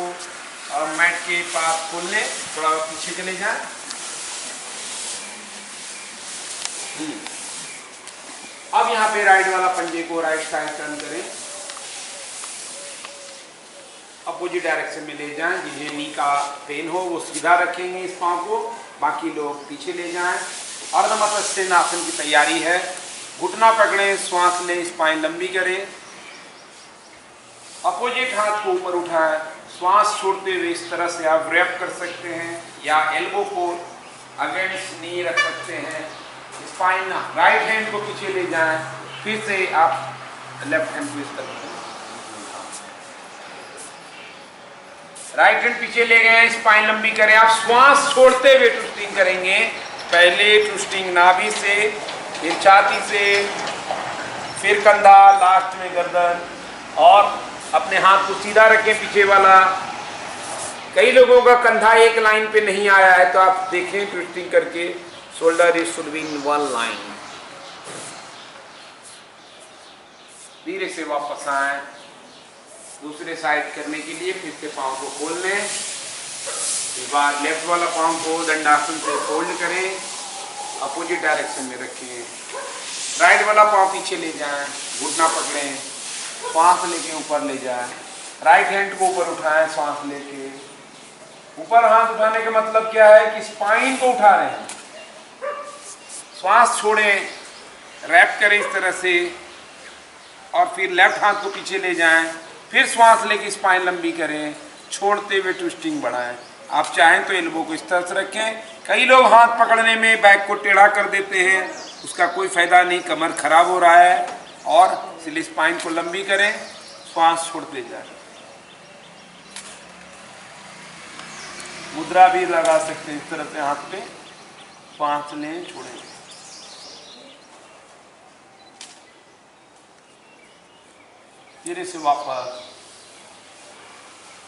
Speaker 1: मैट के पास खोल लें, थोड़ा पीछे चले जाएं। अब यहाँ पे राइट वाला पंजे को राइट साइड टर्न करें, अपोजिट डायरेक्शन में ले जाएं। जिन्हें नी का पेन हो वो सीधा रखेंगे इस पांव को, बाकी लोग पीछे ले जाएं। अर्धमस्तक आसन की तैयारी है। घुटना पकड़ें, श्वास लें, स्पाइन लंबी करें, अपोजिट हाथ को ऊपर उठाएं, श्वास छोड़ते हुए इस तरह से आप रैप कर सकते हैं या एल्बो को अगेंस्ट नी रख सकते हैं। स्पाइन राइट हैंड को पीछे ले जाएं, फिर से आप लेफ्ट हैंड को इस तरह राइट हैंड पीछे ले गए, स्पाइन लंबी करें। आप श्वास छोड़ते हुए ट्विस्टिंग करेंगे। पहले ट्विस्टिंग नाभि से, फिर छाती से, फिर कंधा, लास्ट में गर्दन, और अपने हाथ को सीधा रखें पीछे वाला। कई लोगों का कंधा एक लाइन पे नहीं आया है तो आप देखें ट्विस्टिंग करके, shoulder is should be in one line. धीरे से वापस आए दूसरे साइड करने के लिए, फिर से पाँव को खोल लें। एक बार लेफ्ट वाला पाँव को दंडासन से फोल्ड करें, अपोजिट डायरेक्शन में रखें। राइट वाला पाँव पीछे ले जाएं, घुटना पकड़ें, श्वास लेके ऊपर ले जाएं। राइट हैंड को ऊपर उठाएं, श्वास लेके ऊपर। हाथ उठाने का मतलब क्या है कि स्पाइन को उठा रहे हैं। श्वास छोड़ें, रैप करें इस तरह से, और फिर लेफ्ट हाथ को पीछे ले जाएं, फिर श्वास लेके स्पाइन लंबी करें, छोड़ते हुए ट्विस्टिंग बढ़ाएं। आप चाहें तो एल्बो को इस तरह से रखें। कई लोग हाथ पकड़ने में बैक को टेढ़ा कर देते हैं, उसका कोई फायदा नहीं, कमर खराब हो रहा है। और इसलिए स्पाइन को लंबी करें, श्वास छोड़ते जाएं। मुद्रा भी लगा सकते हैं इस तरह से, हाथ पे श्वास लें, छोड़ें। धीरे से वापस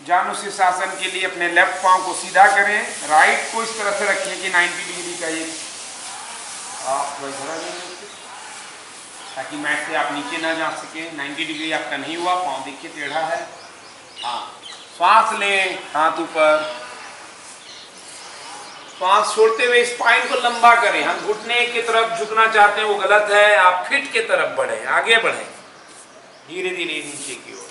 Speaker 1: जानुशीर्षासन के लिए अपने लेफ्ट पांव को सीधा करें, राइट को इस तरह से रखें कि 90 डिग्री का एक ताकि मैट से आप नीचे ना जा सके। 90 डिग्री आपका नहीं हुआ, पांव देखिए टेढ़ा है। हाँ, श्वास लें, हाथ ऊपर, श्वास छोड़ते हुए स्पाइन को लंबा करें। हम घुटने की तरफ झुकना चाहते हैं, वो गलत है। आप फिट की तरफ बढ़े, आगे बढ़े, धीरे धीरे नीचे की ओर।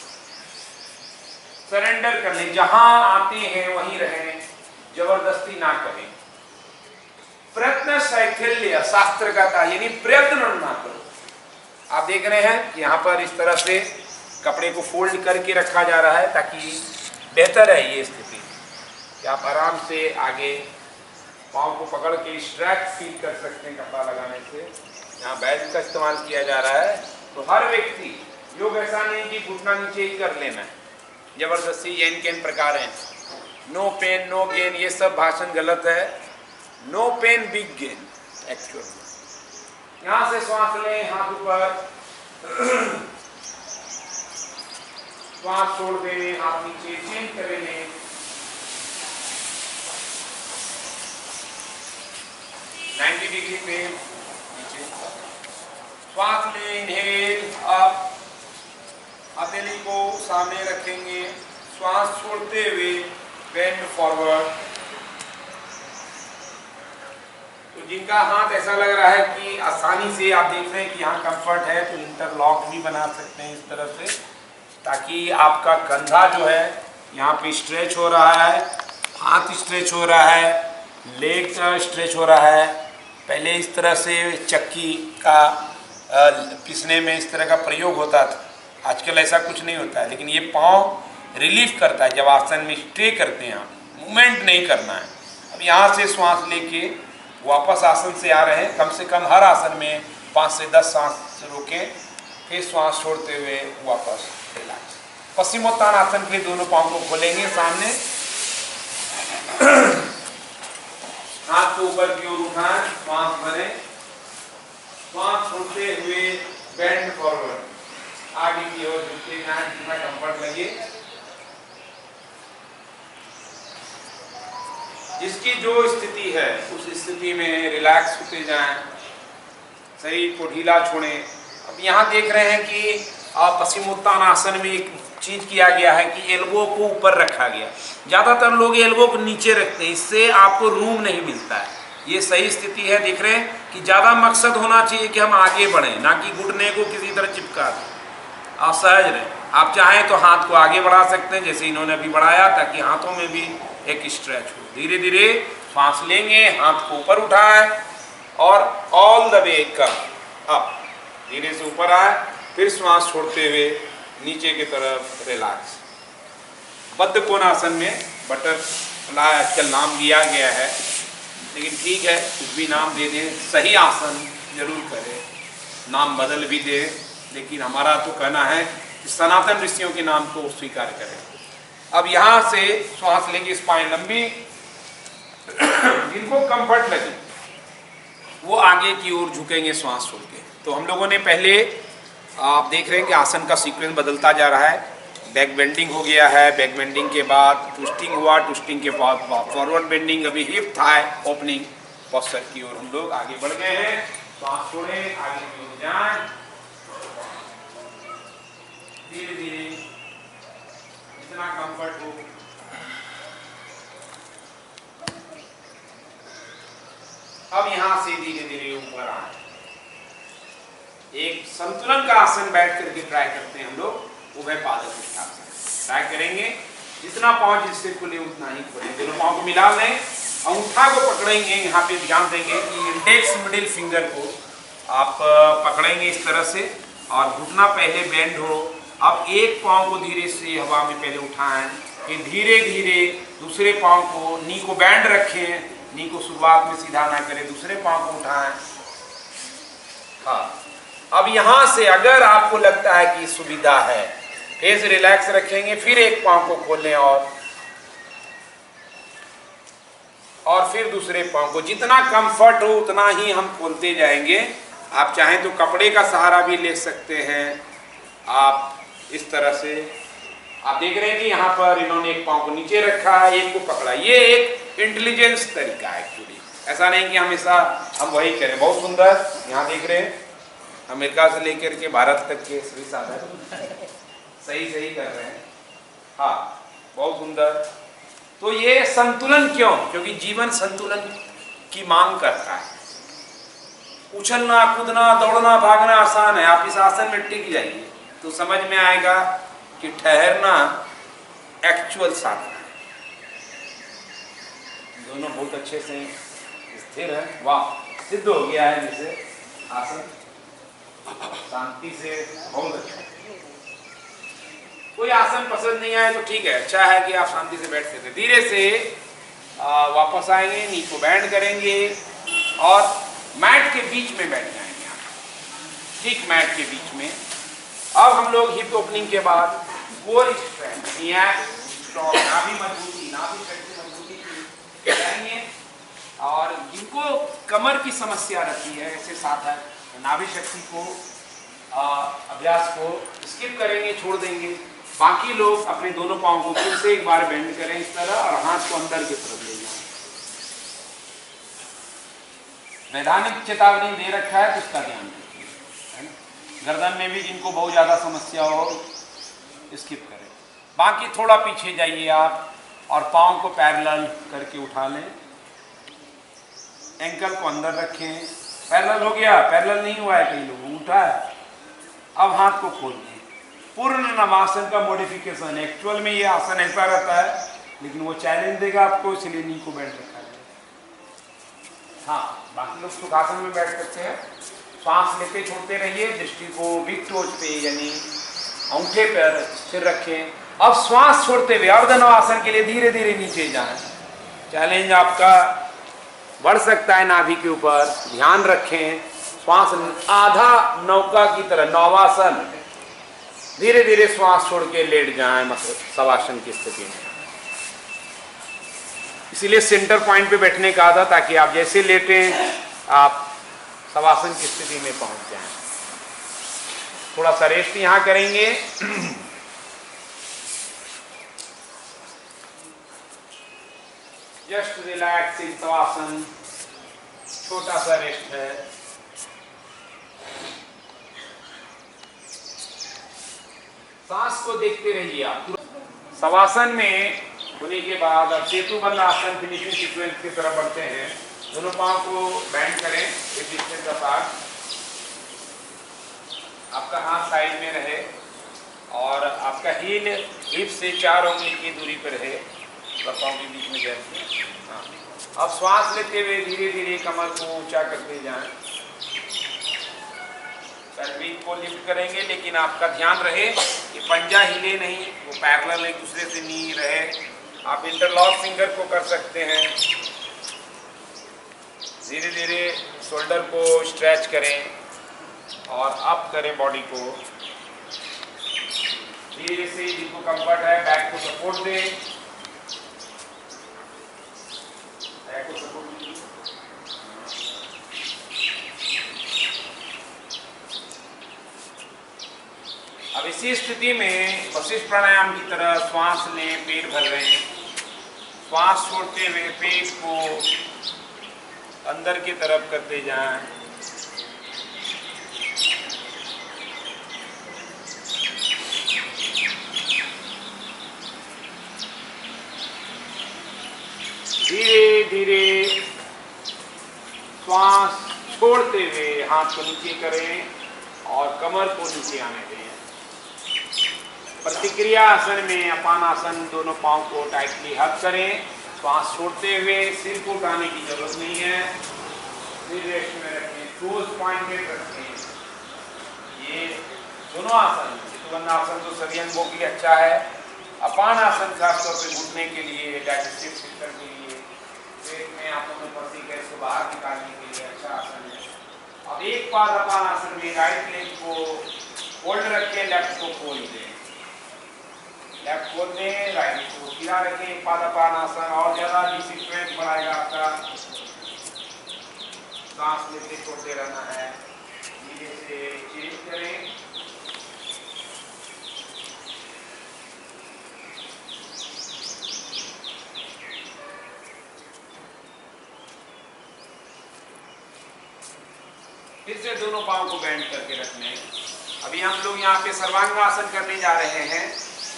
Speaker 1: सरेंडर कर लें, जहां आते हैं वहीं रहें, जबरदस्ती ना करें। प्रयत्न शैथिल्य शास्त्र का था, यानी प्रयत्न ना करो। आप देख रहे हैं कि यहाँ पर इस तरह से कपड़े को फोल्ड करके रखा जा रहा है ताकि बेहतर है ये स्थिति कि आप आराम से आगे पाँव को पकड़ के स्ट्रैच फील कर सकते हैं कपड़ा लगाने से। यहाँ बेल्ट का इस्तेमाल किया जा रहा है। तो हर व्यक्ति, योग ऐसा नहीं कि घुटना नीचे ही कर लेना है जबरदस्ती। ये इनके प्रकार हैं, नो पेन नो गेन, ये सब भाषण गलत है। No pain big gain actual. यहाँ से श्वास लें, हाथ ऊपर, श्वास छोड़ दें, हाथ नीचे, चेंज कर लें। डिग्री पे नीचे श्वास लें, इनहेल अप, हथेली को सामने रखेंगे, श्वास छोड़ते हुए बेंड फॉरवर्ड। तो जिनका हाथ ऐसा लग रहा है कि आसानी से आप देख रहे हैं कि यहाँ कंफर्ट है, तो इंटरलॉक भी बना सकते हैं इस तरह से, ताकि आपका कंधा जो है यहाँ पे स्ट्रेच हो रहा है, हाथ स्ट्रेच हो रहा है, लेग स्ट्रेच हो रहा है। पहले इस तरह से चक्की का पिसने में इस तरह का प्रयोग होता था, आजकल ऐसा कुछ नहीं होता है। लेकिन ये पाँव रिलीफ करता है जब आसन में स्टे करते हैं, आप मूवमेंट नहीं करना है। अब यहाँ से श्वास लेके वापस आसन से आ रहे हैं, कम से कम हर आसन में 5 से 10 सांस रोकें, फिर श्वास छोड़ते हुए वापस रिलैक्स। पश्चिमोत्तानासन के लिए दोनों पाँव को खोलेंगे सामने, हाथ को ऊपर की ओर उठाएं, श्वास भरें, श्वास छोड़ते हुए बेंड फॉरवर्ड, आगे की ओर झुकते जाएं जितना कंफर्ट लगे। जिसकी जो स्थिति है उस स्थिति में रिलैक्स होते जाएं, शरीर को ढीला छोड़ें। अब यहाँ देख रहे हैं कि पश्चिमोत्तानासन में एक चीज किया गया है कि एल्बो को ऊपर रखा गया। ज्यादातर लोग एल्बो को नीचे रखते हैं, इससे आपको रूम नहीं मिलता है। ये सही स्थिति है, देख रहे हैं कि ज्यादा मकसद होना चाहिए कि हम आगे बढ़ें, ना कि घुटने को किसी तरह चिपका दें। आप सहज रहें। आप चाहें तो हाथ को आगे बढ़ा सकते हैं जैसे इन्होंने अभी बढ़ाया, ताकि हाथों में भी एक स्ट्रेच हो। धीरे धीरे सांस लेंगे, हाथ को ऊपर उठाएं और all the way come up, धीरे से ऊपर आए, फिर श्वास छोड़ते हुए नीचे की तरफ रिलैक्स। बद्ध कोणासन में बटरफ्लाई आजकल नाम दिया गया है, लेकिन ठीक है कुछ भी नाम दे दें, सही आसन जरूर करें, नाम बदल भी दे, लेकिन हमारा तो कहना है कि सनातन ऋषियों के नाम को स्वीकार करें। अब यहाँ से श्वास लेंगे, स्पाइन लंबी, जिनको कंफर्ट लगे वो आगे की ओर झुकेंगे श्वास छोड़ के। तो हम लोगों ने पहले, आप देख रहे हैं कि आसन का सीक्वेंस बदलता जा रहा है। बैक बेंडिंग हो गया है, बैक बेंडिंग के बाद ट्विस्टिंग हुआ, ट्विस्टिंग के बाद फॉरवर्ड बेंडिंग, अभी हिप थाई ओपनिंग पोस्चर की ओर हम लोग आगे बढ़ गए हैं। सांस छोड़ें, आगे की ओर जाएं, धीरे धीरे जितना कंफर्ट हो। अब यहां से धीरे धीरे ऊपर आए, एक संतुलन का आसन बैठ करके ट्राई करते हैं हम लोग, उभय पादक उत्थान ट्राई करेंगे। जितना पाँव जिससे खुले उतना ही खोलें, दोनों पाँव को मिला लें, अंगूठा को पकड़ेंगे, यहाँ पे ध्यान देंगे कि इंडेक्स मिडिल फिंगर को आप पकड़ेंगे इस तरह से, और घुटना पहले बेंड हो। अब एक पाँव को धीरे से हवा में पहले उठाएं, फिर धीरे धीरे दूसरे पाँव को, नी को बैंड रखें, नी को शुरुआत में सीधा ना करें, दूसरे पाँव को उठाएं। हाँ, अब यहाँ से अगर आपको लगता है कि सुविधा है, फेस रिलैक्स रखेंगे, फिर एक पाँव को खोलें और फिर दूसरे पाँव को। जितना कंफर्ट हो उतना ही हम खोलते जाएंगे। आप चाहें तो कपड़े का सहारा भी ले सकते हैं। आप इस तरह से, आप देख रहे हैं कि यहाँ पर इन्होंने एक पाँव को नीचे रखा है, एक को पकड़ा। ये एक इंटेलिजेंस तरीका है एक्चुअली, ऐसा नहीं कि हमेशा हम वही करें। बहुत सुंदर, यहाँ देख रहे हैं अमेरिका से लेकर के भारत तक के सभी साधन सही सही कर रहे हैं। हाँ, बहुत सुंदर। तो ये संतुलन क्यों? क्योंकि जीवन संतुलन की मांग करता है। उछलना, कूदना, दौड़ना, भागना आसान है। आप इस आसन में टिक जाइए तो समझ में आएगा कि ठहरना एक्चुअल साधना है। दोनों बहुत अच्छे से स्थिर है। वाह, सिद्ध हो गया है जैसे आसन, शांति से, बहुत अच्छा। कोई आसन पसंद नहीं आए तो ठीक है, अच्छा है कि आप शांति से बैठ सकते। धीरे से वापस आएंगे, नी को बैंड करेंगे और मैट के बीच में बैठ जाएंगे आप, ठीक मैट के बीच में। अब हम लोग हिप ओपनिंग के बाद कोर स्ट्रेंथ, स्ट्रॉन्ग, नाभि मजबूती, नाभि शक्ति मजबूती करेंगे। और जिनको कमर की समस्या रहती है, ऐसे साधक नाभि शक्ति को अभ्यास को स्किप करेंगे, छोड़ देंगे। बाकी लोग अपने दोनों पाँव को फिर से एक बार बेंड करें इस तरह, और हाथ को अंदर की तरफ ले जाएं। वैधानिक चेतावनी दे रखा है तो उसका ध्यान रखिए, है ना। गर्दन में भी जिनको बहुत ज्यादा समस्या हो स्किप करें। बाकी थोड़ा पीछे जाइए आप और पाँव को पैरेलल करके उठा लें, एंकल को अंदर रखें। पैरेलल हो गया? पैरेलल नहीं हुआ है, कई लोगों उठा है। अब हाथ को खोल दें। पूर्ण नमासन का मॉडिफिकेशन। एक्चुअल में ये आसन ऐसा रहता है, लेकिन वो चैलेंज देगा आपको, इसलिए नी को बैठ रखा है। हाँ, बाकी लोग सुखासन में बैठ सकते हैं। सांस लेते छोड़ते रहिए, दृष्टि को बिग टोज पे यानी अंगूठे पर स्थिर रखें। अब श्वास छोड़ते हुए अर्धनवासन के लिए धीरे धीरे नीचे जाएं। चैलेंज आपका बढ़ सकता है नाभि के ऊपर, ध्यान रखें। श्वास आधा नौका की तरह, नौवासन। धीरे धीरे श्वास छोड़ के लेट जाएं शवासन की स्थिति में। इसीलिए सेंटर पॉइंट पे बैठने का था, ताकि आप जैसे लेटें आप शवासन की स्थिति में पहुंच जाएं। थोड़ा सा रेस्ट यहां करेंगे। जस्ट रिलैक्स इन शवासन, छोटा सा रेस्ट है। सांस को देखते रहिए आप। शवासन में होने के बाद अब सेतुबंध आसन फिनिशिंग सीक्वेंस की तरफ बढ़ते हैं। दोनों पांव को बैंड करें एक डिस्टेंस अपार्ट। आपका हाथ साइड में रहे और आपका हील हिप से 4 उंगली की दूरी पर रहे, पांव के बीच में जैसे। हाँ, अब श्वास लेते हुए धीरे धीरे कमर को ऊंचा करते जाएं। पेल्विक को लिफ्ट करेंगे, लेकिन आपका ध्यान रहे कि पंजा हिले नहीं, वो पैरेलल एक दूसरे से नी रहे। आप इंटरलॉक फिंगर को कर सकते हैं। धीरे धीरे शोल्डर को स्ट्रेच करें और अप करें बॉडी को। धीरे से जिनको कंफर्ट है बैक को सपोर्ट दें, बैक को सपोर्ट दीजिए। अब इसी स्थिति में वशिष्ठ प्राणायाम की तरह श्वास लें, पेट भर रहे हैं। श्वास छोड़ते हुए पेट को अंदर की तरफ करते जाएं। धीरे धीरे श्वास छोड़ते हुए हाथ को नीचे करें और कमर को नीचे आने दें। प्रतिक्रिया आसन में अपान आसन, दोनों पांव को टाइटली हग करें। श्वास छोड़ते हुए सिर को उठाने की जरूरत नहीं है, सिर रेस्ट में रखें, टोज पॉइंटेड रखें। ये दोनों आसन, सेतुबंध आसन तो सभी अंगों के लिए अच्छा है। अपान आसन खासतौर पे घुटने के लिए, डाइजेस्टिव सिस्टम के लिए, पेट में आंतों में फंसी गैस को बाहर निकालने के लिए अच्छा आसन है। अब एक बार अपान आसन में राइट लेग को होल्ड रखें, लेफ्ट को खोल दें। लेफ्ट खोल दें, राइट को सीधा रखें। एक बार अपान आसन और ज्यादा डिसिप्लिन बढ़ाएगा आपका। सांस लेते छोड़ते रहना है। धीरे से चेंज करें। फिर से दोनों पांव को बेंड करके रखने। अभी हम लोग यहाँ पे सर्वांगासन करने जा रहे हैं।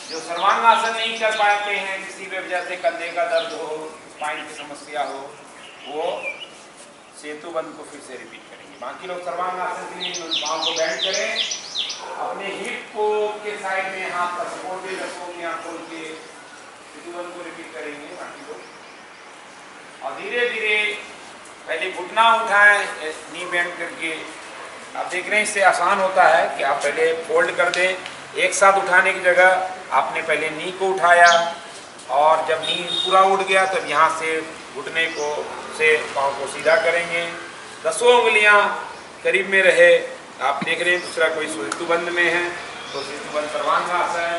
Speaker 1: जो सर्वांगासन नहीं कर पाते हैं, किसी भी वजह से कंधे का दर्द हो, स्पाइन की समस्या हो, वो सेतुबंध को फिर से रिपीट करेंगे। बाकी लोग सर्वांगासन के लिए पांव को बेंड करें, अपने हिप को के साइड में हाथ का सपोर्ट भी रखोगे, यहाँ खोल के सेतुबंध को रिपीट करेंगे बाकी लोग। और धीरे धीरे पहले घुटना उठाएं, नी बेंड करके। आप देख रहे हैं इससे आसान होता है कि आप पहले फोल्ड कर दें। एक साथ उठाने की जगह आपने पहले नी को उठाया और जब नी पूरा उठ गया तब यहाँ से घुटने को से पाँव को सीधा करेंगे। 10 उंगलियाँ करीब में रहे। आप देख रहे हैं दूसरा कोई सेतुबंध में है तो सेतुबंध सर्वांगासन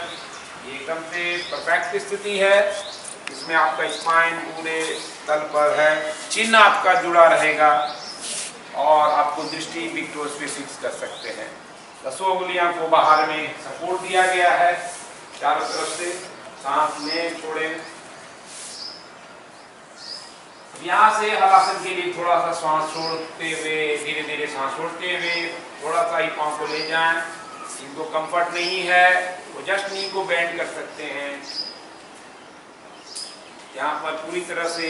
Speaker 1: एकदम से परफेक्ट स्थिति है। इसमें आपका स्पाइन पूरे तल पर है, चिन्ह आपका जुड़ा रहेगा और आपको दृष्टि बिग टोज पे फिक्स कर सकते हैं। 10 उंगलियां को बाहर में सपोर्ट दिया गया है चारों तरफ से। सांस लें, छोड़ें। यहाँ से हलासन के लिए थोड़ा सा सांस छोड़ते हुए, धीरे धीरे सांस छोड़ते हुए थोड़ा सा ही पाँव को ले जाएं। इनको कंफर्ट नहीं है वो जस्ट नी को बेंड कर सकते हैं। यहाँ पर पूरी तरह से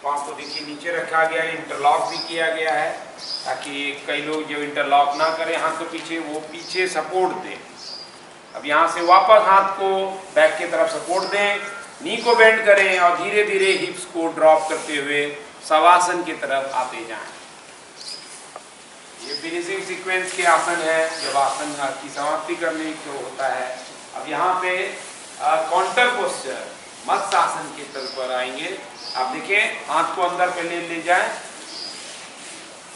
Speaker 1: पाँव को देखिए नीचे रखा गया है, इंटरलॉक भी किया गया है ताकि कई लोग जो इंटरलॉक ना करें हाथ को पीछे, वो पीछे सपोर्ट दें। अब यहाँ से वापस हाथ को बैक की तरफ सपोर्ट दें, नी को बेंड करें और धीरे धीरे हिप्स को ड्रॉप करते हुए शवासन की तरफ आते जाएं। ये फिनिशिंग सीक्वेंस के आसन है जब आसन की समाप्ति करने को होता है। अब यहाँ पे काउंटर पोस्चर मत्स्य आसन के तल पर आएंगे। आप देखें हाथ को अंदर पहले ले जाएं,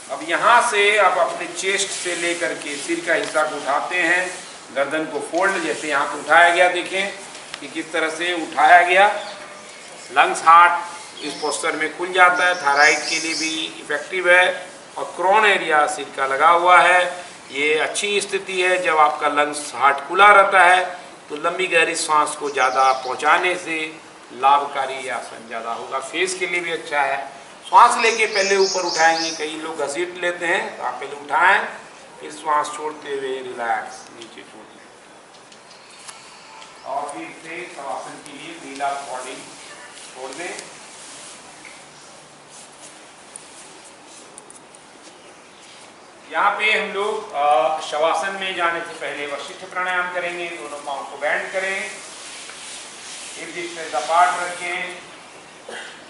Speaker 1: अब यहाँ से आप अपने चेस्ट से लेकर के सिर का हिस्सा को उठाते हैं, गर्दन को फोल्ड, जैसे यहाँ पे उठाया गया, देखें कि किस तरह से उठाया गया। लंग्स हार्ट इस पोस्टर में खुल जाता है, थायराइड के लिए भी इफेक्टिव है। और क्रोन एरिया सिर का लगा हुआ है, ये अच्छी स्थिति है। जब आपका लंग्स हार्ट खुला रहता है तो लंबी गहरी सांस को ज़्यादा पहुँचाने से लाभकारी आसन ज़्यादा होगा, फेस के लिए भी अच्छा है। श्वास लेके पहले ऊपर उठाएंगे, कई लोग घसीट लेते हैं, तो आप पहले उठाएं, फिर श्वास छोड़ते हुए रिलैक्स नीचे छोड़ दें। और फिर से शवासन के लिए ढीला बॉडी छोड़ दें। यहाँ पे हम लोग शवासन में जाने से पहले वशिष्ठ प्राणायाम करेंगे। दोनों पाँव को बैंड करें, एक डिस्टेंस अपार्ट रखें,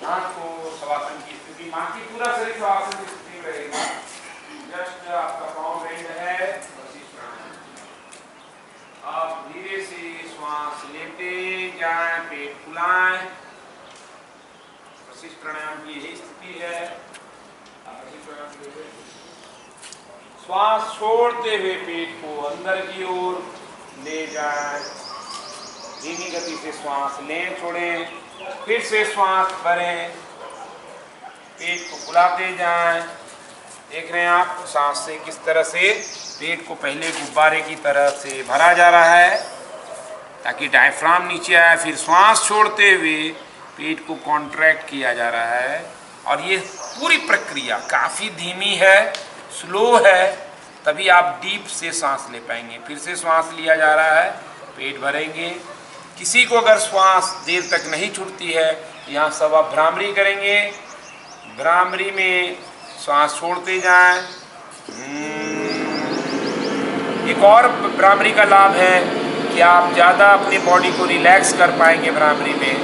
Speaker 1: हाथ को शवासन की स्थिति, बाकी पूरा शरीर शवासन की स्थिति में रहेगा। जस्ट आपका पाँव बैंड है, वशिष्ठ प्राणायाम। आप धीरे से श्वास लेते जाएं, पेट फुलाएं। वशिष्ठ प्राणायाम की यही स्थिति है। श्वास छोड़ते हुए पेट को अंदर की ओर ले जाएं, धीमी गति से श्वास लें, छोड़ें, फिर से श्वास भरें, पेट को फुलाते जाएं। देख रहे हैं आप सांस से किस तरह से पेट को पहले गुब्बारे की तरह से भरा जा रहा है ताकि डायफ्राम नीचे आए, फिर श्वास छोड़ते हुए पेट को कॉन्ट्रैक्ट किया जा रहा है। और ये पूरी प्रक्रिया काफ़ी धीमी है, स्लो है, तभी आप डीप से सांस ले पाएंगे। फिर से श्वास लिया जा रहा है, पेट भरेंगे। किसी को अगर श्वास देर तक नहीं छूटती है, यहाँ सब आप भ्रामरी करेंगे। भ्रामरी में श्वास छोड़ते जाएं। एक और भ्रामरी का लाभ है कि आप ज़्यादा अपनी बॉडी को रिलैक्स कर पाएंगे भ्रामरी में।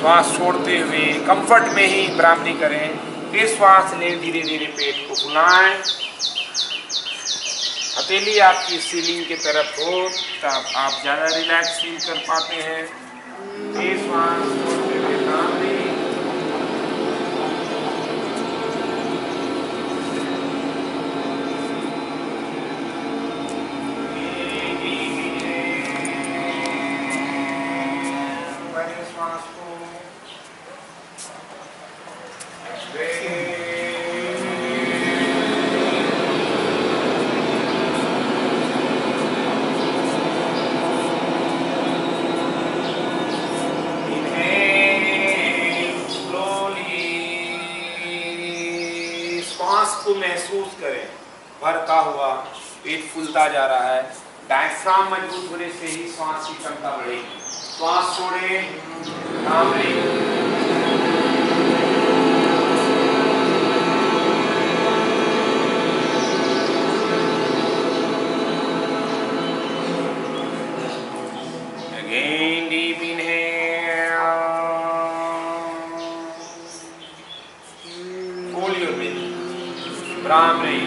Speaker 1: श्वास छोड़ते हुए कंफर्ट में ही भ्रामरी करें, फिर श्वास लें, धीरे धीरे पेट को फुलाएं। हथेली आपकी सीलिंग की तरफ हो तब आप ज़्यादा रिलैक्स फील कर पाते हैं। फिर श्वास छोड़ते हुए भ्रामरी। श्वास को को महसूस करें, भरता हुआ पेट फूलता जा रहा है। डायफ्राम मजबूत होने से ही श्वास की क्षमता बढ़ेगी। श्वास छोड़ें, bhramari. Again, deep inhale. Hold your breath. Bhramari.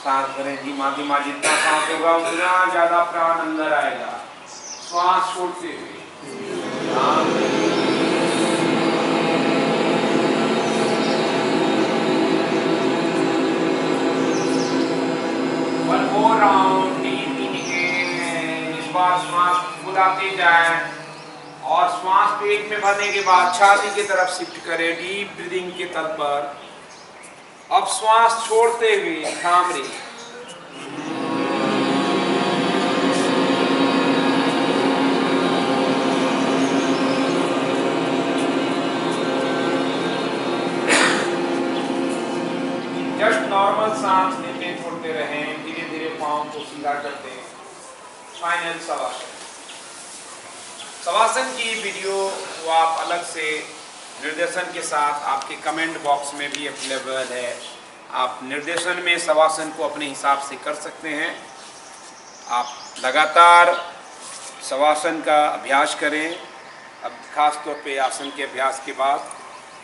Speaker 1: सांस भरें, धीमा धीमा, जितना सांस होगा उतना ज्यादा प्राण अंदर आएगा। श्वास छोड़ते हुए one more round, deep inhale. इस बार श्वास फुलाते जाएं और श्वास पेट में भरने के बाद छाती की तरफ शिफ्ट करें, डीप ब्रीदिंग के तल पर। अब श्वास छोड़ते हुए भ्रामरी। जस्ट नॉर्मल सांस लेते छोड़ते रहें, धीरे धीरे पाँव को सीधा करते हैं। फाइनल शवासन। शवासन की वीडियो वो आप अलग से निर्देशन के साथ आपके कमेंट बॉक्स में भी अवेलेबल है। आप निर्देशन में शवासन को अपने हिसाब से कर सकते हैं। आप लगातार शवासन का अभ्यास करें अब खास तौर पे आसन के अभ्यास के बाद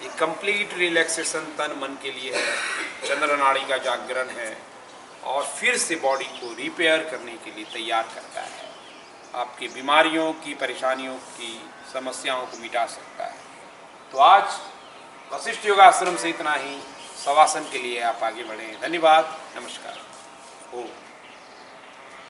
Speaker 1: ये कंप्लीट रिलैक्सेशन तन मन के लिए है, चंद्र नाड़ी का जागरण है और फिर से बॉडी को रिपेयर करने के लिए तैयार करता है, आपकी बीमारियों की, परेशानियों की, समस्याओं को मिटा सकता है। तो आज वशिष्ठ योगाश्रम से इतना ही। शवासन के लिए आप आगे बढ़ें। धन्यवाद। नमस्कार। ओम।